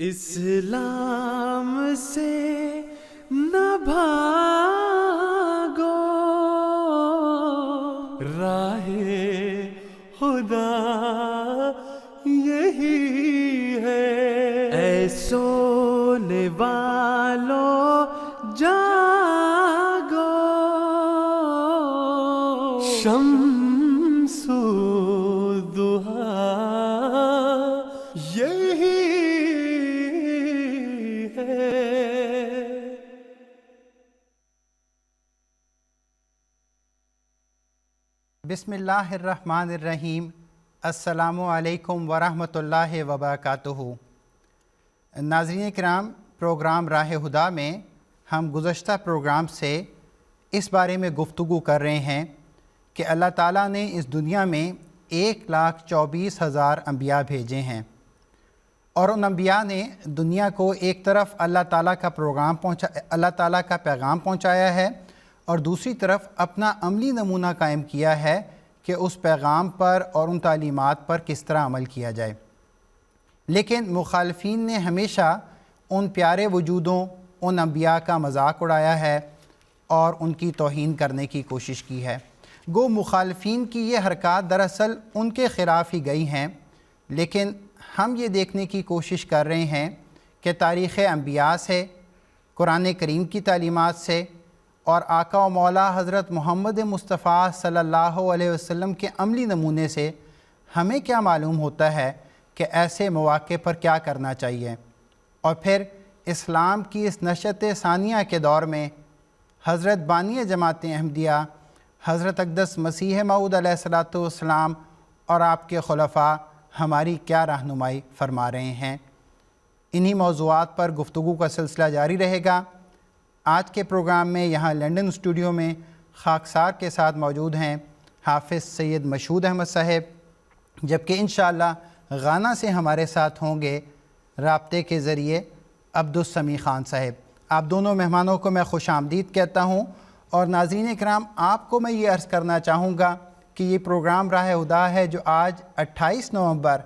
اسلام سے نہ بھاگو، راہ خدا یہی ہے۔ اے سونے والو جاگو، شمس الضحیٰ یہی ہے۔ بسم اللہ الرحمن الرحیم۔ السلام علیکم ورحمۃ اللہ وبرکاتہ۔ ناظرین کرام، پروگرام راہ خدا میں ہم گزشتہ پروگرام سے اس بارے میں گفتگو کر رہے ہیں کہ اللہ تعالیٰ نے اس دنیا میں 1,24,000 انبیاء بھیجے ہیں، اور ان انبیاء نے دنیا کو ایک طرف اللہ تعالیٰ کا پیغام پہنچایا ہے، اور دوسری طرف اپنا عملی نمونہ قائم کیا ہے کہ اس پیغام پر اور ان تعلیمات پر کس طرح عمل کیا جائے۔ لیکن مخالفین نے ہمیشہ ان پیارے وجودوں، ان انبیاء کا مذاق اڑایا ہے اور ان کی توہین کرنے کی کوشش کی ہے۔ گو مخالفین کی یہ حرکات دراصل ان کے خلاف ہی گئی ہیں، لیکن ہم یہ دیکھنے کی کوشش کر رہے ہیں کہ تاریخ انبیاء سے، قرآن کریم کی تعلیمات سے اور آقا و مولا حضرت محمد مصطفیٰ صلی اللہ علیہ وسلم کے عملی نمونے سے ہمیں کیا معلوم ہوتا ہے کہ ایسے مواقع پر کیا کرنا چاہیے، اور پھر اسلام کی اس نشأت ثانیہ کے دور میں حضرت بانی جماعت احمدیہ حضرت اقدس مسیح موعود علیہ السلام اور آپ کے خلفاء ہماری کیا رہنمائی فرما رہے ہیں۔ انہی موضوعات پر گفتگو کا سلسلہ جاری رہے گا۔ آج کے پروگرام میں یہاں لنڈن اسٹوڈیو میں خاکسار کے ساتھ موجود ہیں حافظ سید مشہود احمد صاحب، جبکہ انشاءاللہ غانا سے ہمارے ساتھ ہوں گے رابطے کے ذریعے عبدالسمیع خان صاحب۔ آپ دونوں مہمانوں کو میں خوش آمدید کہتا ہوں، اور ناظرین کرام، آپ کو میں یہ عرض کرنا چاہوں گا کہ یہ پروگرام راہ خدا ہے جو آج 28 نومبر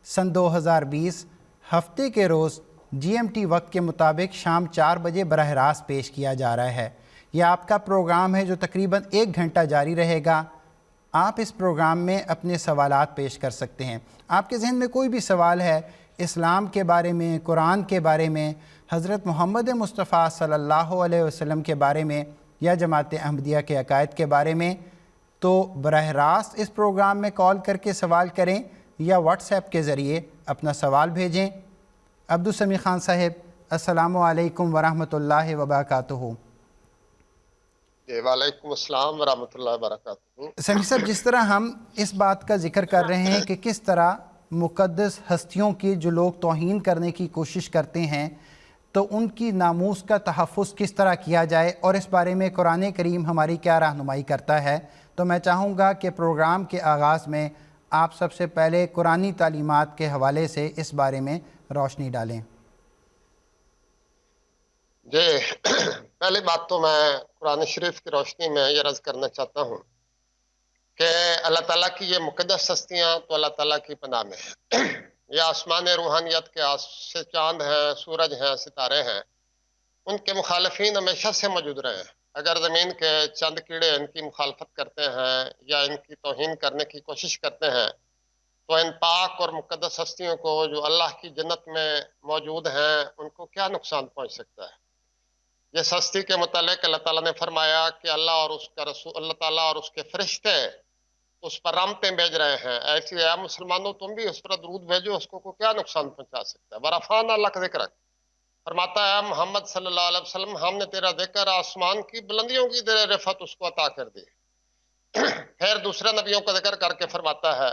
سن 2020 ہفتے کے روز GMT وقت کے مطابق شام 4 بجے براہ راست پیش کیا جا رہا ہے۔ یہ آپ کا پروگرام ہے جو تقریباً 1 گھنٹہ جاری رہے گا۔ آپ اس پروگرام میں اپنے سوالات پیش کر سکتے ہیں۔ آپ کے ذہن میں کوئی بھی سوال ہے اسلام کے بارے میں، قرآن کے بارے میں، حضرت محمد مصطفیٰ صلی اللہ علیہ وسلم کے بارے میں، یا جماعت احمدیہ کے عقائد کے بارے میں، تو براہ راست اس پروگرام میں کال کر کے سوال کریں یا واٹس ایپ کے ذریعے اپنا سوال بھیجیں۔ عبدالسمیع خان صاحب، السلام علیکم ورحمۃ اللہ وبرکاتہ۔ وعلیکم السلام ورحمۃ اللہ وبرکاتہ۔ سمیع صاحب، جس طرح ہم اس بات کا ذکر کر رہے ہیں کہ کس طرح مقدس ہستیوں کی جو لوگ توہین کرنے کی کوشش کرتے ہیں، تو ان کی ناموس کا تحفظ کس طرح کیا جائے، اور اس بارے میں قرآن کریم ہماری کیا رہنمائی کرتا ہے، تو میں چاہوں گا کہ پروگرام کے آغاز میں آپ سب سے پہلے قرآنی تعلیمات کے حوالے سے اس بارے میں روشنی ڈالیں۔ جی، پہلی بات تو میں قرآن شریف کی روشنی میں یہ عرض کرنا چاہتا ہوں کہ اللہ تعالیٰ کی یہ مقدس ہستیاں تو اللہ تعالیٰ کی پناہ میں ہیں۔ یہ آسمان روحانیت کے سے چاند ہیں، سورج ہیں، ستارے ہیں، ان کے مخالفین ہمیشہ سے موجود رہے ہیں۔ اگر زمین کے چند کیڑے ان کی مخالفت کرتے ہیں یا ان کی توہین کرنے کی کوشش کرتے ہیں، تو ان پاک اور مقدس ہستیوں کو جو اللہ کی جنت میں موجود ہیں ان کو کیا نقصان پہنچ سکتا ہے؟ یہ ہستی کے متعلق اللہ تعالیٰ نے فرمایا کہ اللہ تعالیٰ اور اس کے فرشتے اس پر رحمتیں بھیج رہے ہیں، ایسی ہے مسلمانوں تم بھی اس پر درود بھیجو، اس کو کیا نقصان پہنچا سکتا ہے۔ وَرَفَعْنَا لَكَ ذِكْرَكَ، فرماتا ہے محمد صلی اللہ علیہ وسلم، ہم نے تیرا ذکر آسمان کی بلندیوں کی رفعت اس کو عطا کر دی۔ پھر دوسرے نبیوں کا ذکر کر کے فرماتا ہے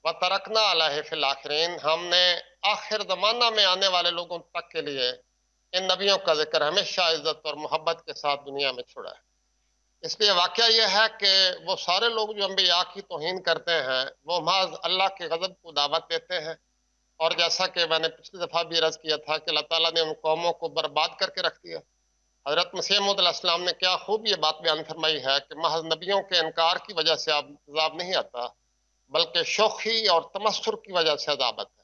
وَتَرَكْنَا عَلَيْهِ فِي الْآخِرِينَ، ہم نے آخر زمانہ میں آنے والے لوگوں تک کے لیے ان نبیوں کا ذکر ہمیشہ عزت اور محبت کے ساتھ دنیا میں چھوڑا ہے۔ اس لیے واقعہ یہ ہے کہ وہ سارے لوگ جو انبیاء کی توہین کرتے ہیں وہ محض اللہ کے غضب کو دعوت دیتے ہیں، اور جیسا کہ میں نے پچھلی دفعہ بھی عرض کیا تھا کہ اللہ تعالیٰ نے ان قوموں کو برباد کر کے رکھ دیا۔ حضرت مسیح موعود علیہ السلام نے کیا خوب یہ بات بیان فرمائی ہے کہ محض نبیوں کے انکار کی وجہ سے عذاب نہیں آتا، بلکہ شوخی اور تمسخر کی وجہ سے عذاب آتا ہے۔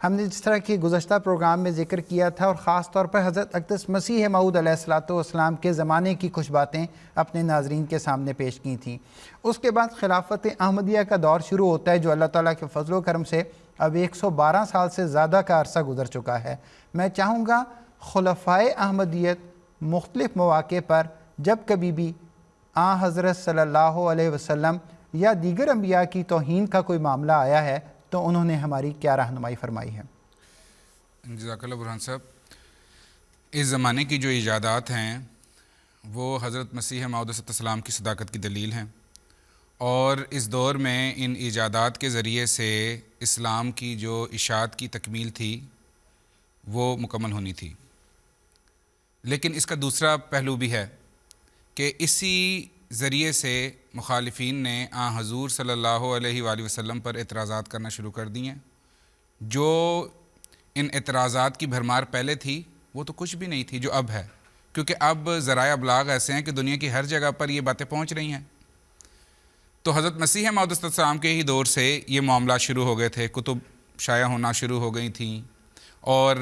ہم نے جس طرح کہ گزشتہ پروگرام میں ذکر کیا تھا اور خاص طور پر حضرت اقدس مسیح موعود علیہ الصلوۃ والسلام کے زمانے کی کچھ باتیں اپنے ناظرین کے سامنے پیش کی تھیں. اس کے بعد خلافت احمدیہ کا دور شروع ہوتا ہے جو اللہ تعالیٰ کے فضل و کرم سے اب 112 سال سے زیادہ کا عرصہ گزر چکا ہے. میں چاہوں گا خلفائے احمدیت مختلف مواقع پر جب کبھی بھی حضرت صلی اللہ علیہ وسلم یا دیگر انبیاء کی توہین کا کوئی معاملہ آیا ہے تو انہوں نے ہماری کیا رہنمائی فرمائی ہے؟ جزاک اللہ برہان صاحب. اس زمانے کی جو ایجادات ہیں وہ حضرت مسیح موعود علیہ السلام کی صداقت کی دلیل ہیں، اور اس دور میں ان ایجادات کے ذریعے سے اسلام کی جو اشاعت کی تکمیل تھی وہ مکمل ہونی تھی. لیکن اس کا دوسرا پہلو بھی ہے کہ اسی ذریعے سے مخالفین نے حضور صلی اللہ علیہ وآلہ وسلم پر اعتراضات کرنا شروع کر دی ہیں. جو ان اعتراضات کی بھرمار پہلے تھی وہ تو کچھ بھی نہیں تھی جو اب ہے، کیونکہ اب ذرائع ابلاغ ایسے ہیں کہ دنیا کی ہر جگہ پر یہ باتیں پہنچ رہی ہیں. تو حضرت مسیح موعود علیہ السلام کے ہی دور سے یہ معاملات شروع ہو گئے تھے، کتب شائع ہونا شروع ہو گئی تھیں، اور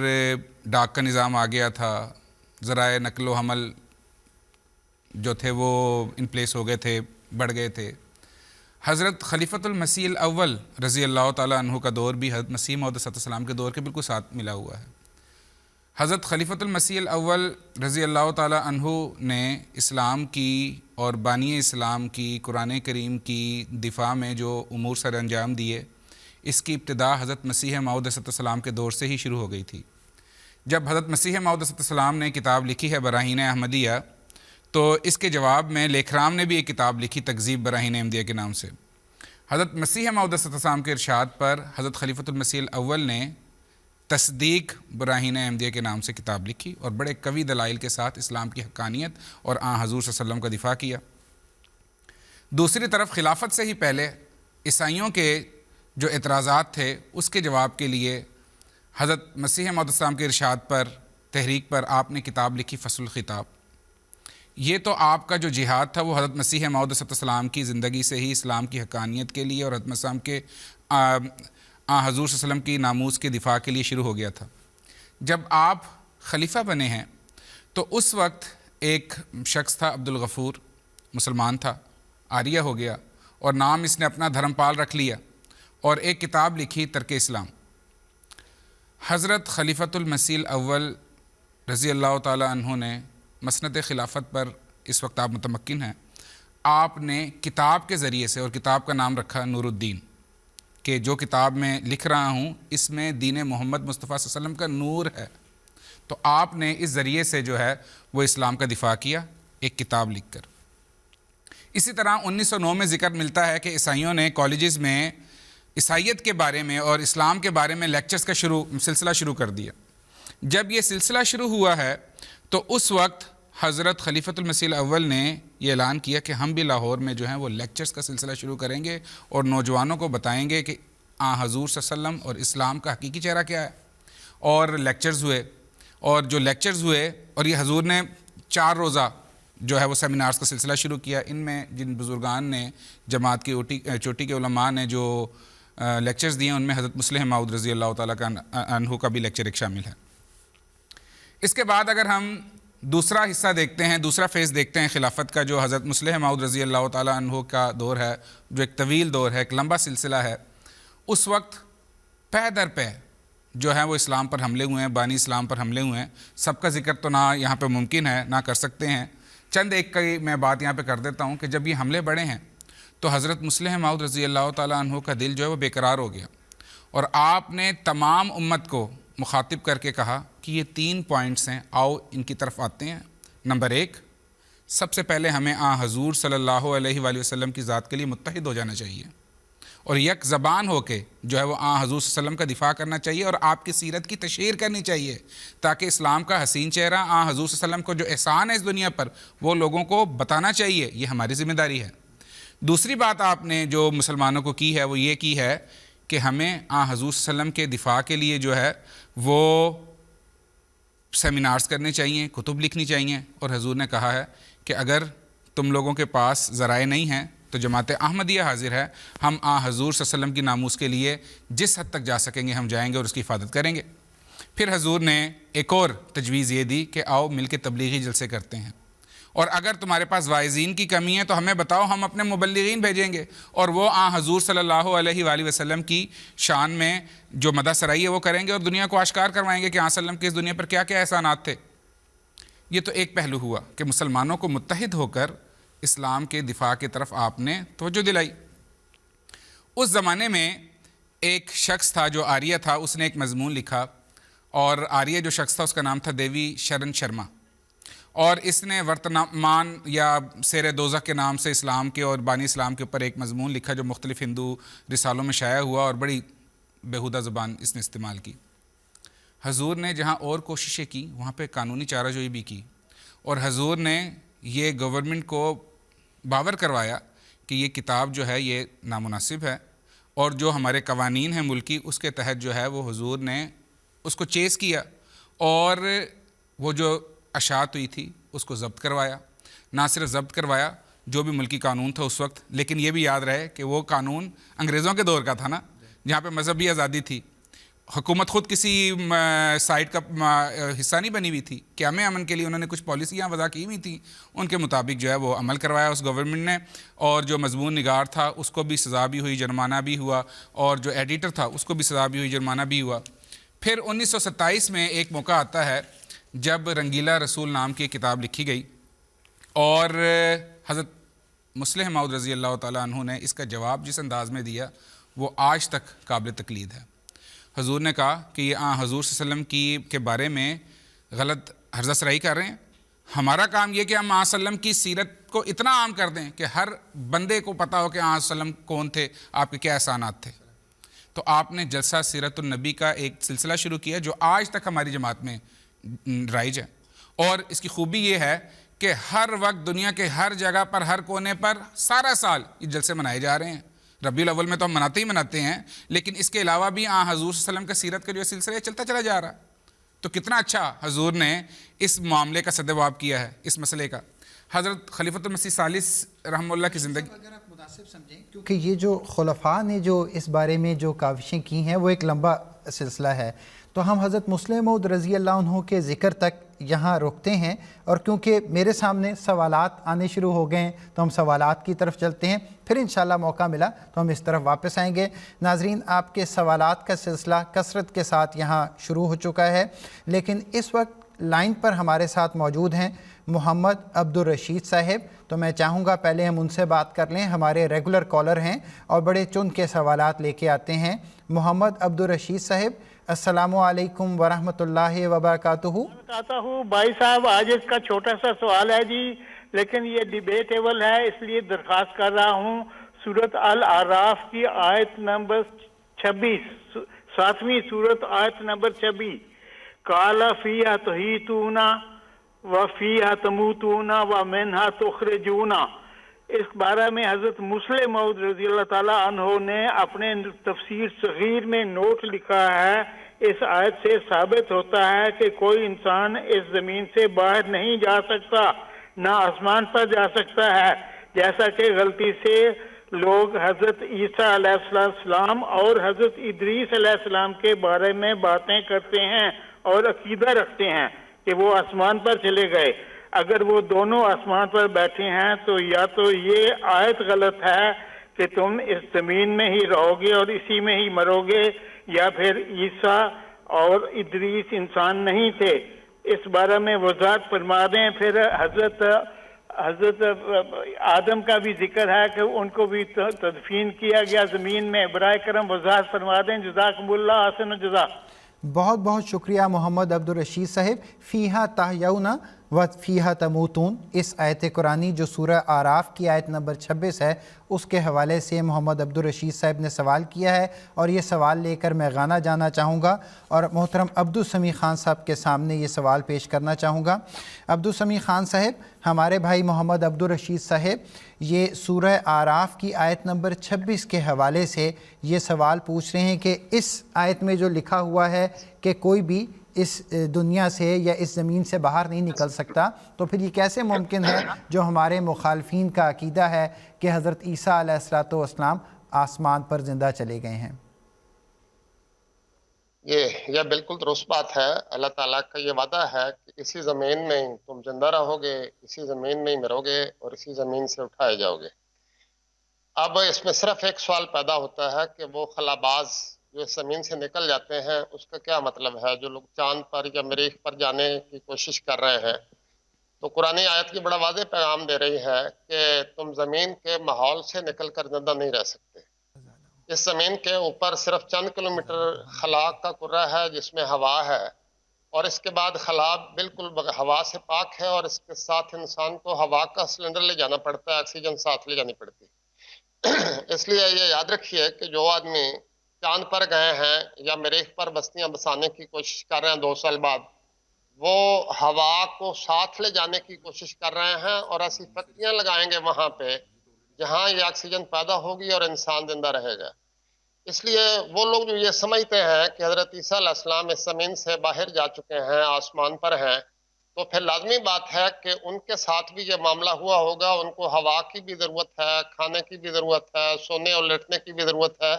ڈاک کا نظام آ گیا تھا، ذرائع نقل و حمل جو تھے وہ ان پلیس ہو گئے تھے، بڑھ گئے تھے. حضرت خلیفۃ المسیح الاول رضی اللہ تعالیٰ عنہ کا دور بھی حضرت مسیح موعود علیہ السلام کے دور کے بالکل ساتھ ملا ہوا ہے. حضرت خلیفۃ المسیح الاول رضی اللہ تعالیٰ عنہ نے اسلام کی اور بانی اسلام کی قرآن کریم کی دفاع میں جو امور سر انجام دیے، اس کی ابتدا حضرت مسیح موعود علیہ السلام کے دور سے ہی شروع ہو گئی تھی. جب حضرت مسیح موعود علیہ السلام نے کتاب لکھی ہے براہین احمدیہ، تو اس کے جواب میں لیکھرام نے بھی ایک کتاب لکھی تکذیب براہین احمدیہ کے نام سے. حضرت مسیح موعود علیہ السلام کے ارشاد پر حضرت خلیفۃ المسیح الاول نے تصدیق براہین احمدیہ کے نام سے کتاب لکھی اور بڑے قوی دلائل کے ساتھ اسلام کی حقانیت اور حضور صلی اللہ علیہ وسلم کا دفاع کیا. دوسری طرف خلافت سے ہی پہلے عیسائیوں کے جو اعتراضات تھے اس کے جواب کے لیے حضرت مسیح موعود علیہ السلام کے ارشاد پر تحریک پر آپ نے کتاب لکھی فصل الخطاب. یہ تو آپ کا جو جہاد تھا وہ حضرت مسیح موعود علیہ السلام کی زندگی سے ہی اسلام کی حقانیت کے لیے اور حضرت مسیح کے حضور صلی اللہ علیہ وسلم کی ناموس کے دفاع کے لیے شروع ہو گیا تھا. جب آپ خلیفہ بنے ہیں تو اس وقت ایک شخص تھا عبد الغفور، مسلمان تھا، آریہ ہو گیا اور نام اس نے اپنا دھرم پال رکھ لیا اور ایک کتاب لکھی ترک اسلام. حضرت خلیفۃ المسیح الاول رضی اللہ تعالیٰ عنہ نے مسند خلافت پر اس وقت آپ متمکن ہیں، آپ نے کتاب کے ذریعے سے، اور کتاب کا نام رکھا نور الدین، کہ جو کتاب میں لکھ رہا ہوں اس میں دین محمد مصطفیٰ صلی اللہ علیہ وسلم کا نور ہے. تو آپ نے اس ذریعے سے جو ہے وہ اسلام کا دفاع کیا ایک کتاب لکھ کر. اسی طرح 1909 میں ذکر ملتا ہے کہ عیسائیوں نے کالجز میں عیسائیت کے بارے میں اور اسلام کے بارے میں لیکچرز کا سلسلہ شروع کر دیا. جب یہ سلسلہ شروع ہوا ہے تو اس وقت حضرت خلیفۃ المسیح الاول نے یہ اعلان کیا کہ ہم بھی لاہور میں جو ہیں وہ لیکچرز کا سلسلہ شروع کریں گے اور نوجوانوں کو بتائیں گے کہ حضور صلی اللہ علیہ وسلم اور اسلام کا حقیقی چہرہ کیا ہے. اور لیکچرز ہوئے، اور جو لیکچرز ہوئے اور یہ حضور نے 4 روزہ جو ہے وہ سیمینارز کا سلسلہ شروع کیا. ان میں جن بزرگان نے جماعت کی چوٹی کے علماء نے جو لیکچرز دیے ان میں حضرت مسلح موعود رضی اللہ تعالیٰ عنہ کا بھی لیکچر ایک شامل ہے. اس کے بعد اگر ہم دوسرا حصہ دیکھتے ہیں، دوسرا فیز دیکھتے ہیں خلافت کا، جو حضرت مسلح موعود رضی اللہ تعالیٰ عنہ کا دور ہے، جو ایک طویل دور ہے، ایک لمبا سلسلہ ہے. اس وقت پے در پے جو ہے وہ اسلام پر حملے ہوئے ہیں، بانی اسلام پر حملے ہوئے ہیں. سب کا ذکر تو نہ یہاں پہ ممکن ہے نہ کر سکتے ہیں. چند ایک کی میں بات یہاں پہ کر دیتا ہوں کہ جب یہ حملے بڑھے ہیں تو حضرت مسلح موعود رضی اللہ تعالیٰ عنہ کا دل جو ہے وہ بے قرار ہو گیا، اور آپ نے تمام امت کو مخاطب کر کے کہا کہ یہ 3 پوائنٹس ہیں، آؤ ان کی طرف آتے ہیں. نمبر 1، سب سے پہلے ہمیں حضور صلی اللہ علیہ وآلہ وسلم کی ذات کے لیے متحد ہو جانا چاہیے اور یک زبان ہو کے جو ہے وہ حضور صلی اللہ علیہ وسلم کا دفاع کرنا چاہیے اور آپ کی سیرت کی تشہیر کرنی چاہیے، تاکہ اسلام کا حسین چہرہ حضور صلی اللہ علیہ وسلم کو جو احسان ہے اس دنیا پر وہ لوگوں کو بتانا چاہیے. یہ ہماری ذمہ داری ہے. دوسری بات آپ نے جو مسلمانوں کو کی ہے وہ یہ کی ہے کہ ہمیں حضور صلی اللہ علیہ وسلم کے دفاع کے لیے جو ہے وہ سیمینارز کرنے چاہیے، کتب لکھنی چاہیے. اور حضور نے کہا ہے کہ اگر تم لوگوں کے پاس ذرائع نہیں ہیں تو جماعت احمدیہ حاضر ہے، ہم حضور صلی اللہ علیہ وسلم کی ناموس کے لیے جس حد تک جا سکیں گے ہم جائیں گے اور اس کی حفاظت کریں گے۔ پھر حضور نے ایک اور تجویز یہ دی کہ آؤ مل کے تبلیغی جلسے کرتے ہیں، اور اگر تمہارے پاس واعظین کی کمی ہے تو ہمیں بتاؤ، ہم اپنے مبلغین بھیجیں گے، اور وہ حضور صلی اللہ علیہ وآلہ وسلم کی شان میں جو مدح سرائی ہے وہ کریں گے اور دنیا کو آشکار کروائیں گے کہ صلی اللہ علیہ وسلم کے اس دنیا پر کیا کیا احسانات تھے۔ یہ تو ایک پہلو ہوا کہ مسلمانوں کو متحد ہو کر اسلام کے دفاع کی طرف آپ نے توجہ دلائی۔ اس زمانے میں ایک شخص تھا جو آریہ تھا، اس نے ایک مضمون لکھا، اور آریہ جو شخص تھا اس کا نام تھا دیوی شرن شرما، اور اس نے ورتمان یا سیر دوزخ کے نام سے اسلام کے اور بانی اسلام کے اوپر ایک مضمون لکھا جو مختلف ہندو رسالوں میں شائع ہوا، اور بڑی بیہودہ زبان اس نے استعمال کی۔ حضور نے جہاں اور کوششیں کی وہاں پہ قانونی چارہ جوئی بھی کی، اور حضور نے یہ گورنمنٹ کو باور کروایا کہ یہ کتاب جو ہے یہ نامناسب ہے، اور جو ہمارے قوانین ہیں ملکی اس کے تحت جو ہے وہ حضور نے اس کو چیز کیا، اور وہ جو اشاعت ہوئی تھی اس کو ضبط کروایا۔ نہ صرف ضبط کروایا جو بھی ملکی قانون تھا اس وقت، لیکن یہ بھی یاد رہے کہ وہ قانون انگریزوں کے دور کا تھا نا، جہاں پہ مذہبی آزادی تھی، حکومت خود کسی سائٹ کا حصہ نہیں بنی ہوئی تھی، قیام امن کے لیے انہوں نے کچھ پالیسیاں وضع کی ہوئی تھیں، ان کے مطابق جو ہے وہ عمل کروایا اس گورنمنٹ نے، اور جو مضمون نگار تھا اس کو بھی سزا بھی ہوئی، جرمانہ بھی ہوا، اور جو ایڈیٹر تھا اس کو بھی سزا بھی ہوئی، جرمانہ بھی ہوا۔ پھر 1927 میں ایک موقع آتا ہے جب رنگیلا رسول نام کی ایک کتاب لکھی گئی، اور حضرت مسلم موعود رضی اللہ تعالیٰ عنہ نے اس کا جواب جس انداز میں دیا وہ آج تک قابل تقلید ہے۔ حضور نے کہا کہ یہ حضور صلی اللہ علیہ وسلم کے بارے میں غلط حرزہ سرائی کر رہے ہیں، ہمارا کام یہ کہ ہم صلی اللہ علیہ وسلم کی سیرت کو اتنا عام کر دیں کہ ہر بندے کو پتہ ہو کہ صلی اللہ علیہ وسلم کون تھے، آپ کے کیا احسانات تھے۔ تو آپ نے جلسہ سیرت النبی کا ایک سلسلہ شروع کیا جو آج تک ہماری جماعت میں رائج ہے، اور اس کی خوبی یہ ہے کہ ہر وقت دنیا کے ہر جگہ پر ہر کونے پر سارا سال یہ جلسے منائے جا رہے ہیں۔ ربیع الاول میں تو ہم مناتے ہیں، لیکن اس کے علاوہ بھی حضور صلی اللہ علیہ وسلم کا سیرت کا جو سلسلہ چلتا چلا جا رہا ہے۔ تو کتنا اچھا حضور نے اس معاملے کا سدجواب کیا ہے اس مسئلے کا۔ حضرت خلیفۃ المسیح ثالث رحمہ اللہ کی زندگی، اگر آپ مناسب سمجھیں، کیونکہ یہ جو خلفاء نے جو اس بارے میں جو کاوشیں کی ہیں وہ ایک لمبا سلسلہ ہے، تو ہم حضرت مسلم موعود رضی اللہ عنہ کے ذکر تک یہاں روکتے ہیں، اور کیونکہ میرے سامنے سوالات آنے شروع ہو گئے ہیں تو ہم سوالات کی طرف چلتے ہیں، پھر انشاءاللہ موقع ملا تو ہم اس طرف واپس آئیں گے۔ ناظرین، آپ کے سوالات کا سلسلہ کثرت کے ساتھ یہاں شروع ہو چکا ہے، لیکن اس وقت لائن پر ہمارے ساتھ موجود ہیں محمد عبدالرشید صاحب، تو میں چاہوں گا پہلے ہم ان سے بات کر لیں، ہمارے ریگولر کالر ہیں اور بڑے چن کے سوالات لے کے آتے ہیں۔ محمد عبدالرشید صاحب، السلام علیکم ورحمۃ اللہ وبرکاتہ۔ بتاتا ہوں بھائی صاحب، آج اس کا چھوٹا سا سوال ہے جی، لیکن یہ ڈیبیٹیبل ہے، اس لیے درخواست کر رہا ہوں۔ سورۃ الاعراف کی آیت نمبر 26، 7ویں سورت آیت نمبر 26، قال فیہا تحیطون وفیہا تموتون ومنہا تخرجون، اس بارے میں حضرت مسلم موعود رضی اللہ تعالیٰ عنہ نے اپنے تفسیر صغیر میں نوٹ لکھا ہے۔ اس آیت سے ثابت ہوتا ہے کہ کوئی انسان اس زمین سے باہر نہیں جا سکتا، نہ آسمان پر جا سکتا ہے، جیسا کہ غلطی سے لوگ حضرت عیسیٰ علیہ السلام اور حضرت ادریس علیہ السلام کے بارے میں باتیں کرتے ہیں اور عقیدہ رکھتے ہیں کہ وہ آسمان پر چلے گئے۔ اگر وہ دونوں آسمان پر بیٹھے ہیں تو یا تو یہ آیت غلط ہے کہ تم اس زمین میں ہی رہو گے اور اسی میں ہی مرو گے، یا پھر عیسیٰ اور ادریس انسان نہیں تھے۔ اس بارے میں وضاحت فرما دیں۔ پھر حضرت آدم کا بھی ذکر ہے کہ ان کو بھی تدفین کیا گیا زمین میں، برائے کرم وضاحت فرما دیں۔ جزاکم اللہ احسن الجزا۔ بہت بہت شکریہ محمد عبدالرشید صاحب۔ فیہا تحیون و فیہا تموتون، اس آیت قرآنی جو سورہ اعراف کی آیت نمبر 26 ہے، اس کے حوالے سے محمد عبدالرشید صاحب نے سوال کیا ہے، اور یہ سوال لے کر میں غانا جانا چاہوں گا اور محترم عبدالسمیع خان صاحب کے سامنے یہ سوال پیش کرنا چاہوں گا۔ عبدالسمیع خان صاحب، ہمارے بھائی محمد عبدالرشید صاحب یہ سورہ اعراف کی آیت نمبر 26 کے حوالے سے یہ سوال پوچھ رہے ہیں کہ اس آیت میں جو لکھا ہوا ہے کہ کوئی بھی اس دنیا سے یا اس زمین سے باہر نہیں نکل سکتا، تو پھر یہ کیسے ممکن ہے جو ہمارے مخالفین کا عقیدہ ہے کہ حضرت عیسیٰ علیہ السلام آسمان پر زندہ چلے گئے ہیں؟ یہ بالکل درست بات ہے. اللہ تعالیٰ کا یہ وعدہ ہے کہ اسی زمین میں ہی تم زندہ رہو گے، اسی زمین میں ہی مرو گے اور اسی زمین سے اٹھائے جاؤ گے. اب اس میں صرف ایک سوال پیدا ہوتا ہے کہ وہ خلاباز جو اس زمین سے نکل جاتے ہیں اس کا کیا مطلب ہے؟ جو لوگ چاند پر یا مریخ پر جانے کی کوشش کر رہے ہیں، تو قرآن آیت کی بڑا واضح پیغام دے رہی ہے کہ تم زمین کے ماحول سے نکل کر زندہ نہیں رہ سکتے. اس زمین کے اوپر صرف چند کلومیٹر خلا کا کرہ ہے جس میں ہوا ہے، اور اس کے بعد خلا بالکل ہوا سے پاک ہے، اور اس کے ساتھ انسان کو ہوا کا سلنڈر لے جانا پڑتا ہے، آکسیجن ساتھ لے جانی پڑتی ہے. اس لیے یہ یاد رکھیے کہ جو آدمی چاند پر گئے ہیں یا مریخ پر بستیاں بسانے کی کوشش کر رہے ہیں 2 سال بعد، وہ ہوا کو ساتھ لے جانے کی کوشش کر رہے ہیں اور ایسی فیکٹریاں لگائیں گے وہاں پہ جہاں یہ آکسیجن پیدا ہوگی اور انسان زندہ رہے گا. اس لیے وہ لوگ جو یہ سمجھتے ہیں کہ حضرت عیسیٰ علیہ السلام اس زمین سے باہر جا چکے ہیں، آسمان پر ہیں، تو پھر لازمی بات ہے کہ ان کے ساتھ بھی یہ معاملہ ہوا ہوگا. ان کو ہوا کی بھی ضرورت ہے، کھانے کی بھی ضرورت ہے، سونے اور لیٹنے کی بھی ضرورت ہے.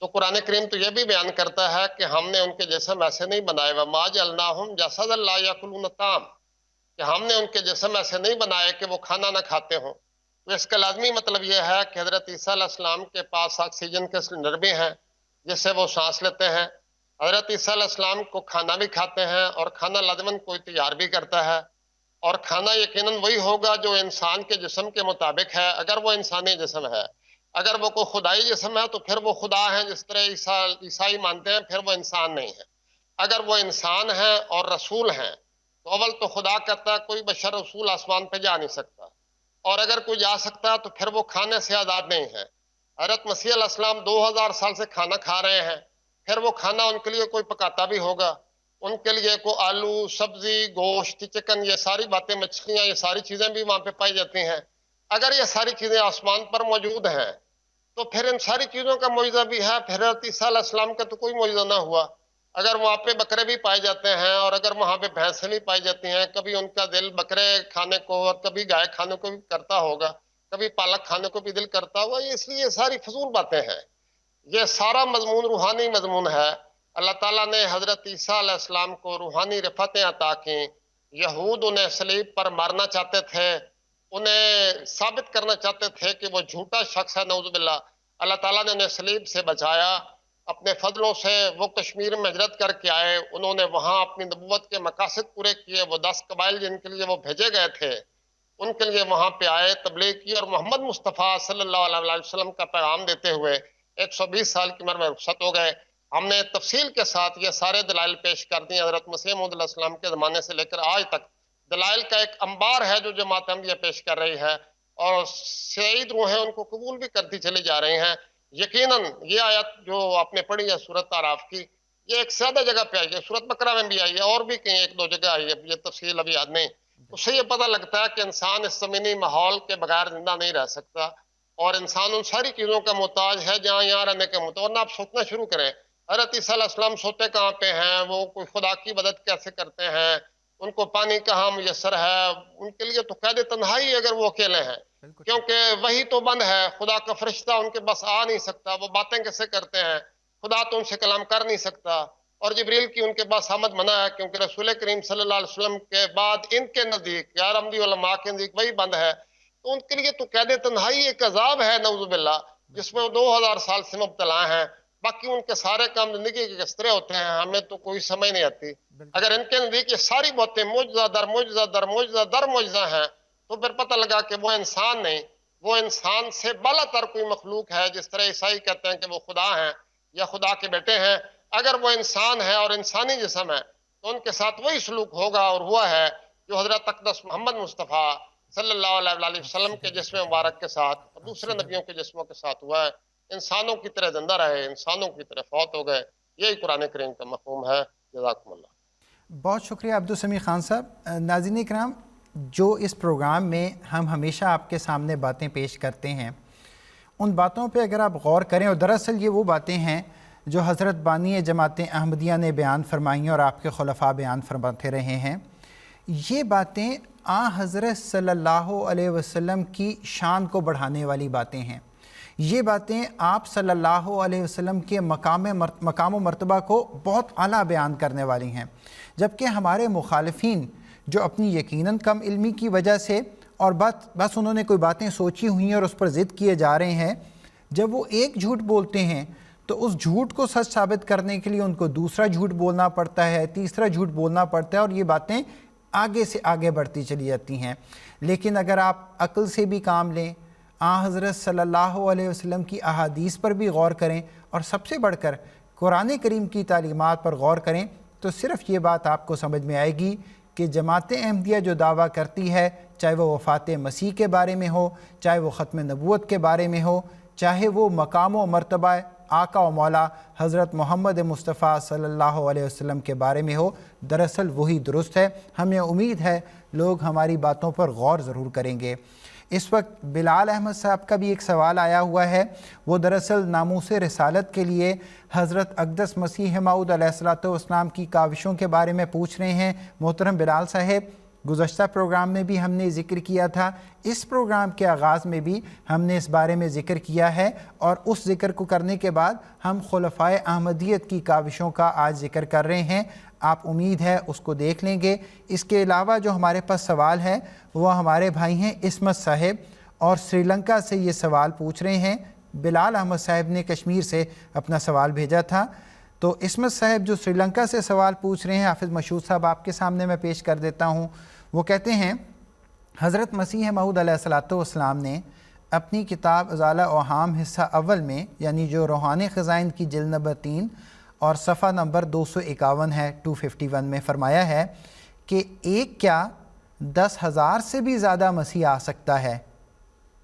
تو قرآن کریم تو یہ بھی بیان کرتا ہے کہ ہم نے ان کے جسم ایسے نہیں بنائے، وَمَا جَعَلْنَاهُمْ جَسَدًا لَا يَأْكُلُونَ الطَّعَامَ، کہ ہم نے ان کے جسم ایسے نہیں بنائے کہ وہ کھانا نہ کھاتے ہوں. تو اس کا لازمی مطلب یہ ہے کہ حضرت عیسیٰ علیہ السلام کے پاس آکسیجن کے سلنڈر بھی ہیں جس سے وہ سانس لیتے ہیں. حضرت عیسیٰ علیہ السلام کو کھانا بھی کھاتے ہیں اور کھانا لازماً کوئی تیار بھی کرتا ہے، اور کھانا یقیناً وہی ہوگا جو انسان کے جسم کے مطابق ہے اگر وہ انسانی جسم ہے. اگر وہ کوئی خدائی جسم ہے تو پھر وہ خدا ہیں، جس طرح عیسائی مانتے ہیں، پھر وہ انسان نہیں ہے. اگر وہ انسان ہیں اور رسول ہیں تو اول تو خدا کہتا ہے کوئی بشر رسول آسمان پہ جا نہیں سکتا، اور اگر کوئی جا سکتا ہے تو پھر وہ کھانے سے آزاد نہیں ہے. حضرت مسیح علیہ السلام 2000 سال سے کھانا کھا رہے ہیں، پھر وہ کھانا ان کے لیے کوئی پکاتا بھی ہوگا. ان کے لیے کوئی آلو، سبزی، گوشت، چکن، یہ ساری باتیں، مچھلیاں، یہ ساری چیزیں بھی وہاں پہ پائی جاتی ہیں. اگر یہ ساری چیزیں آسمان پر موجود ہیں تو پھر ان ساری چیزوں کا معجزہ بھی ہے. پھر حضرت عیسیٰ علیہ السلام کا تو کوئی معجزہ نہ ہوا. اگر وہاں پہ بکرے بھی پائے جاتے ہیں اور اگر وہاں پہ بھینسیں بھی پائی جاتی ہیں، کبھی ان کا دل بکرے کھانے کو اور کبھی گائے کھانے کو بھی کرتا ہوگا، کبھی پالک کھانے کو بھی دل کرتا ہوگا. اس لیے یہ ساری فضول باتیں ہیں. یہ سارا مضمون روحانی مضمون ہے. اللہ تعالیٰ نے حضرت عیسیٰ علیہ السلام کو روحانی رفعتیں عطا کیں. یہود انہیں صلیب پر مارنا چاہتے تھے، انہیں ثابت کرنا چاہتے تھے کہ وہ جھوٹا شخص ہے، نعوذ باللہ. اللہ تعالیٰ نے انہیں صلیب سے بچایا اپنے فضلوں سے. وہ کشمیر میں ہجرت کر کے آئے، انہوں نے وہاں اپنی نبوت کے مقاصد پورے کیے. وہ 10 قبائل جن کے لیے وہ بھیجے گئے تھے ان کے لیے وہاں پہ آئے، تبلیغ کی، اور محمد مصطفیٰ صلی اللہ علیہ وسلم کا پیغام دیتے ہوئے 120 سال کی عمر میں رخصت ہو گئے. ہم نے تفصیل کے ساتھ یہ سارے دلائل پیش کر دیے. حضرت مسیح موعود علیہ السلام کے زمانے سے لے کر آج تک دلائل کا ایک انبار ہے جو جماعت احمدیہ پیش کر رہی ہے، اور سعید روحیں ان کو قبول بھی کرتی چلی جا رہی ہیں. یقیناً یہ آیت جو آپ نے پڑھی ہے سورۃ اعراف کی، یہ ایک زیادہ جگہ پہ آئی ہے، سورۃ بقرہ میں بھی آئی ہے، اور بھی کہیں 1-2 جگہ آئی ہے، یہ تفصیل ابھی یاد نہیں. اس سے یہ پتہ لگتا ہے کہ انسان اس زمینی ماحول کے بغیر زندہ نہیں رہ سکتا، اور انسان ان ساری چیزوں کا محتاج ہے جہاں یہاں رہنے کا محتاج. ورنہ آپ سوچنا شروع کریں، حضرت عیسیٰ علیہ السلام سوتے کہاں پہ ہیں؟ وہ کوئی خدا کی مدد کیسے کرتے ہیں؟ ان کو پانی کہاں میسر ہے؟ ان کے لیے تو قید تنہائی اگر وہ اکیلے ہیں، کیونکہ وہی تو بند ہے. خدا کا فرشتہ ان کے بس آ نہیں سکتا. وہ باتیں کیسے کرتے ہیں؟ خدا تو ان سے کلام کر نہیں سکتا. اور جبریل کی ان کے پاس آمد منع ہے، کیونکہ رسول کریم صلی اللہ علیہ وسلم کے بعد ان کے نزدیک یا احمدی علماء کے نزدیک وہی بند ہے. تو ان کے لیے تو قید تنہائی ایک عذاب ہے، نعوذ باللہ، جس میں وہ 2000 سال سے مبتلا ہیں. باقی ان کے سارے کام زندگی کے کس طرح ہوتے ہیں ہمیں تو کوئی سمجھ نہیں آتی. اگر ان کے نزدیک یہ ساری باتیں معجزہ در معجزہ در معجزہ در معجزہ ہیں تو پھر پتہ لگا کہ وہ انسان نہیں، وہ انسان سے بالا تر کوئی مخلوق ہے. جس طرح عیسائی کہتے ہیں کہ وہ خدا ہیں یا خدا کے بیٹے ہیں، اگر وہ انسان ہے اور انسانی جسم ہے تو ان کے ساتھ وہی سلوک ہوگا اور ہوا ہے جو حضرت اقدس محمد مصطفیٰ صلی اللہ علیہ وسلم کے جسم مبارک کے ساتھ اور دوسرے نبیوں کے جسموں کے ساتھ ہوا ہے. انسانوں کی طرح زندہ رہے، انسانوں کی طرح فوت ہو گئے. یہی قرآن کریم کا مفہوم ہے. جزاکم اللہ. بہت شکریہ عبدالسمیع خان صاحب. ناظرین اکرام، جو اس پروگرام میں ہم ہمیشہ آپ کے سامنے باتیں پیش کرتے ہیں، ان باتوں پہ اگر آپ غور کریں، اور دراصل یہ وہ باتیں ہیں جو حضرت بانی جماعت احمدیہ نے بیان فرمائی اور آپ کے خلفاء بیان فرماتے رہے ہیں، یہ باتیں حضرت صلی اللہ علیہ وسلم کی شان کو بڑھانے والی باتیں ہیں۔ یہ باتیں آپ صلی اللہ علیہ وسلم کے مقام و مرتبہ کو بہت اعلیٰ بیان کرنے والی ہیں، جبکہ ہمارے مخالفین جو اپنی یقیناً کم علمی کی وجہ سے اور بس انہوں نے کوئی باتیں سوچی ہوئی ہیں اور اس پر ضد کیے جا رہے ہیں، جب وہ ایک جھوٹ بولتے ہیں تو اس جھوٹ کو سچ ثابت کرنے کے لیے ان کو دوسرا جھوٹ بولنا پڑتا ہے، تیسرا جھوٹ بولنا پڑتا ہے، اور یہ باتیں آگے سے آگے بڑھتی چلی جاتی ہیں۔ لیکن اگر آپ عقل سے بھی کام لیں، حضرت صلی اللہ علیہ وسلم کی احادیث پر بھی غور کریں، اور سب سے بڑھ کر قرآن کریم کی تعلیمات پر غور کریں، تو صرف یہ بات آپ کو سمجھ میں آئے گی کہ جماعت احمدیہ جو دعویٰ کرتی ہے، چاہے وہ وفات مسیح کے بارے میں ہو، چاہے وہ ختم نبوت کے بارے میں ہو، چاہے وہ مقام و مرتبہ آقا و مولا حضرت محمد مصطفیٰ صلی اللہ علیہ وسلم کے بارے میں ہو، دراصل وہی درست ہے۔ ہمیں امید ہے لوگ ہماری باتوں پر غور ضرور کریں گے۔ اس وقت بلال احمد صاحب کا بھی ایک سوال آیا ہوا ہے، وہ دراصل ناموس رسالت کے لیے حضرت اقدس مسیح موعود علیہ السلام کی کاوشوں کے بارے میں پوچھ رہے ہیں۔ محترم بلال صاحب، گزشتہ پروگرام میں بھی ہم نے ذکر کیا تھا، اس پروگرام کے آغاز میں بھی ہم نے اس بارے میں ذکر کیا ہے، اور اس ذکر کو کرنے کے بعد ہم خلفائے احمدیت کی کاوشوں کا آج ذکر کر رہے ہیں۔ آپ امید ہے اس کو دیکھ لیں گے۔ اس کے علاوہ جو ہمارے پاس سوال ہے وہ ہمارے بھائی ہیں عصمت صاحب، اور سری لنکا سے یہ سوال پوچھ رہے ہیں۔ بلال احمد صاحب نے کشمیر سے اپنا سوال بھیجا تھا، تو عصمت صاحب جو سری لنکا سے سوال پوچھ رہے ہیں، حافظ مشہود صاحب آپ کے سامنے میں پیش کر دیتا ہوں۔ وہ کہتے ہیں، حضرت مسیح موعود علیہ السلام نے اپنی کتاب ازالہ اوہام حصہ اول میں، یعنی جو روحانی خزائن کی جلد نمبر 3 اور صفحہ نمبر 251 ہے، 251 میں فرمایا ہے کہ ایک کیا 10,000 سے بھی زیادہ مسیح آ سکتا ہے۔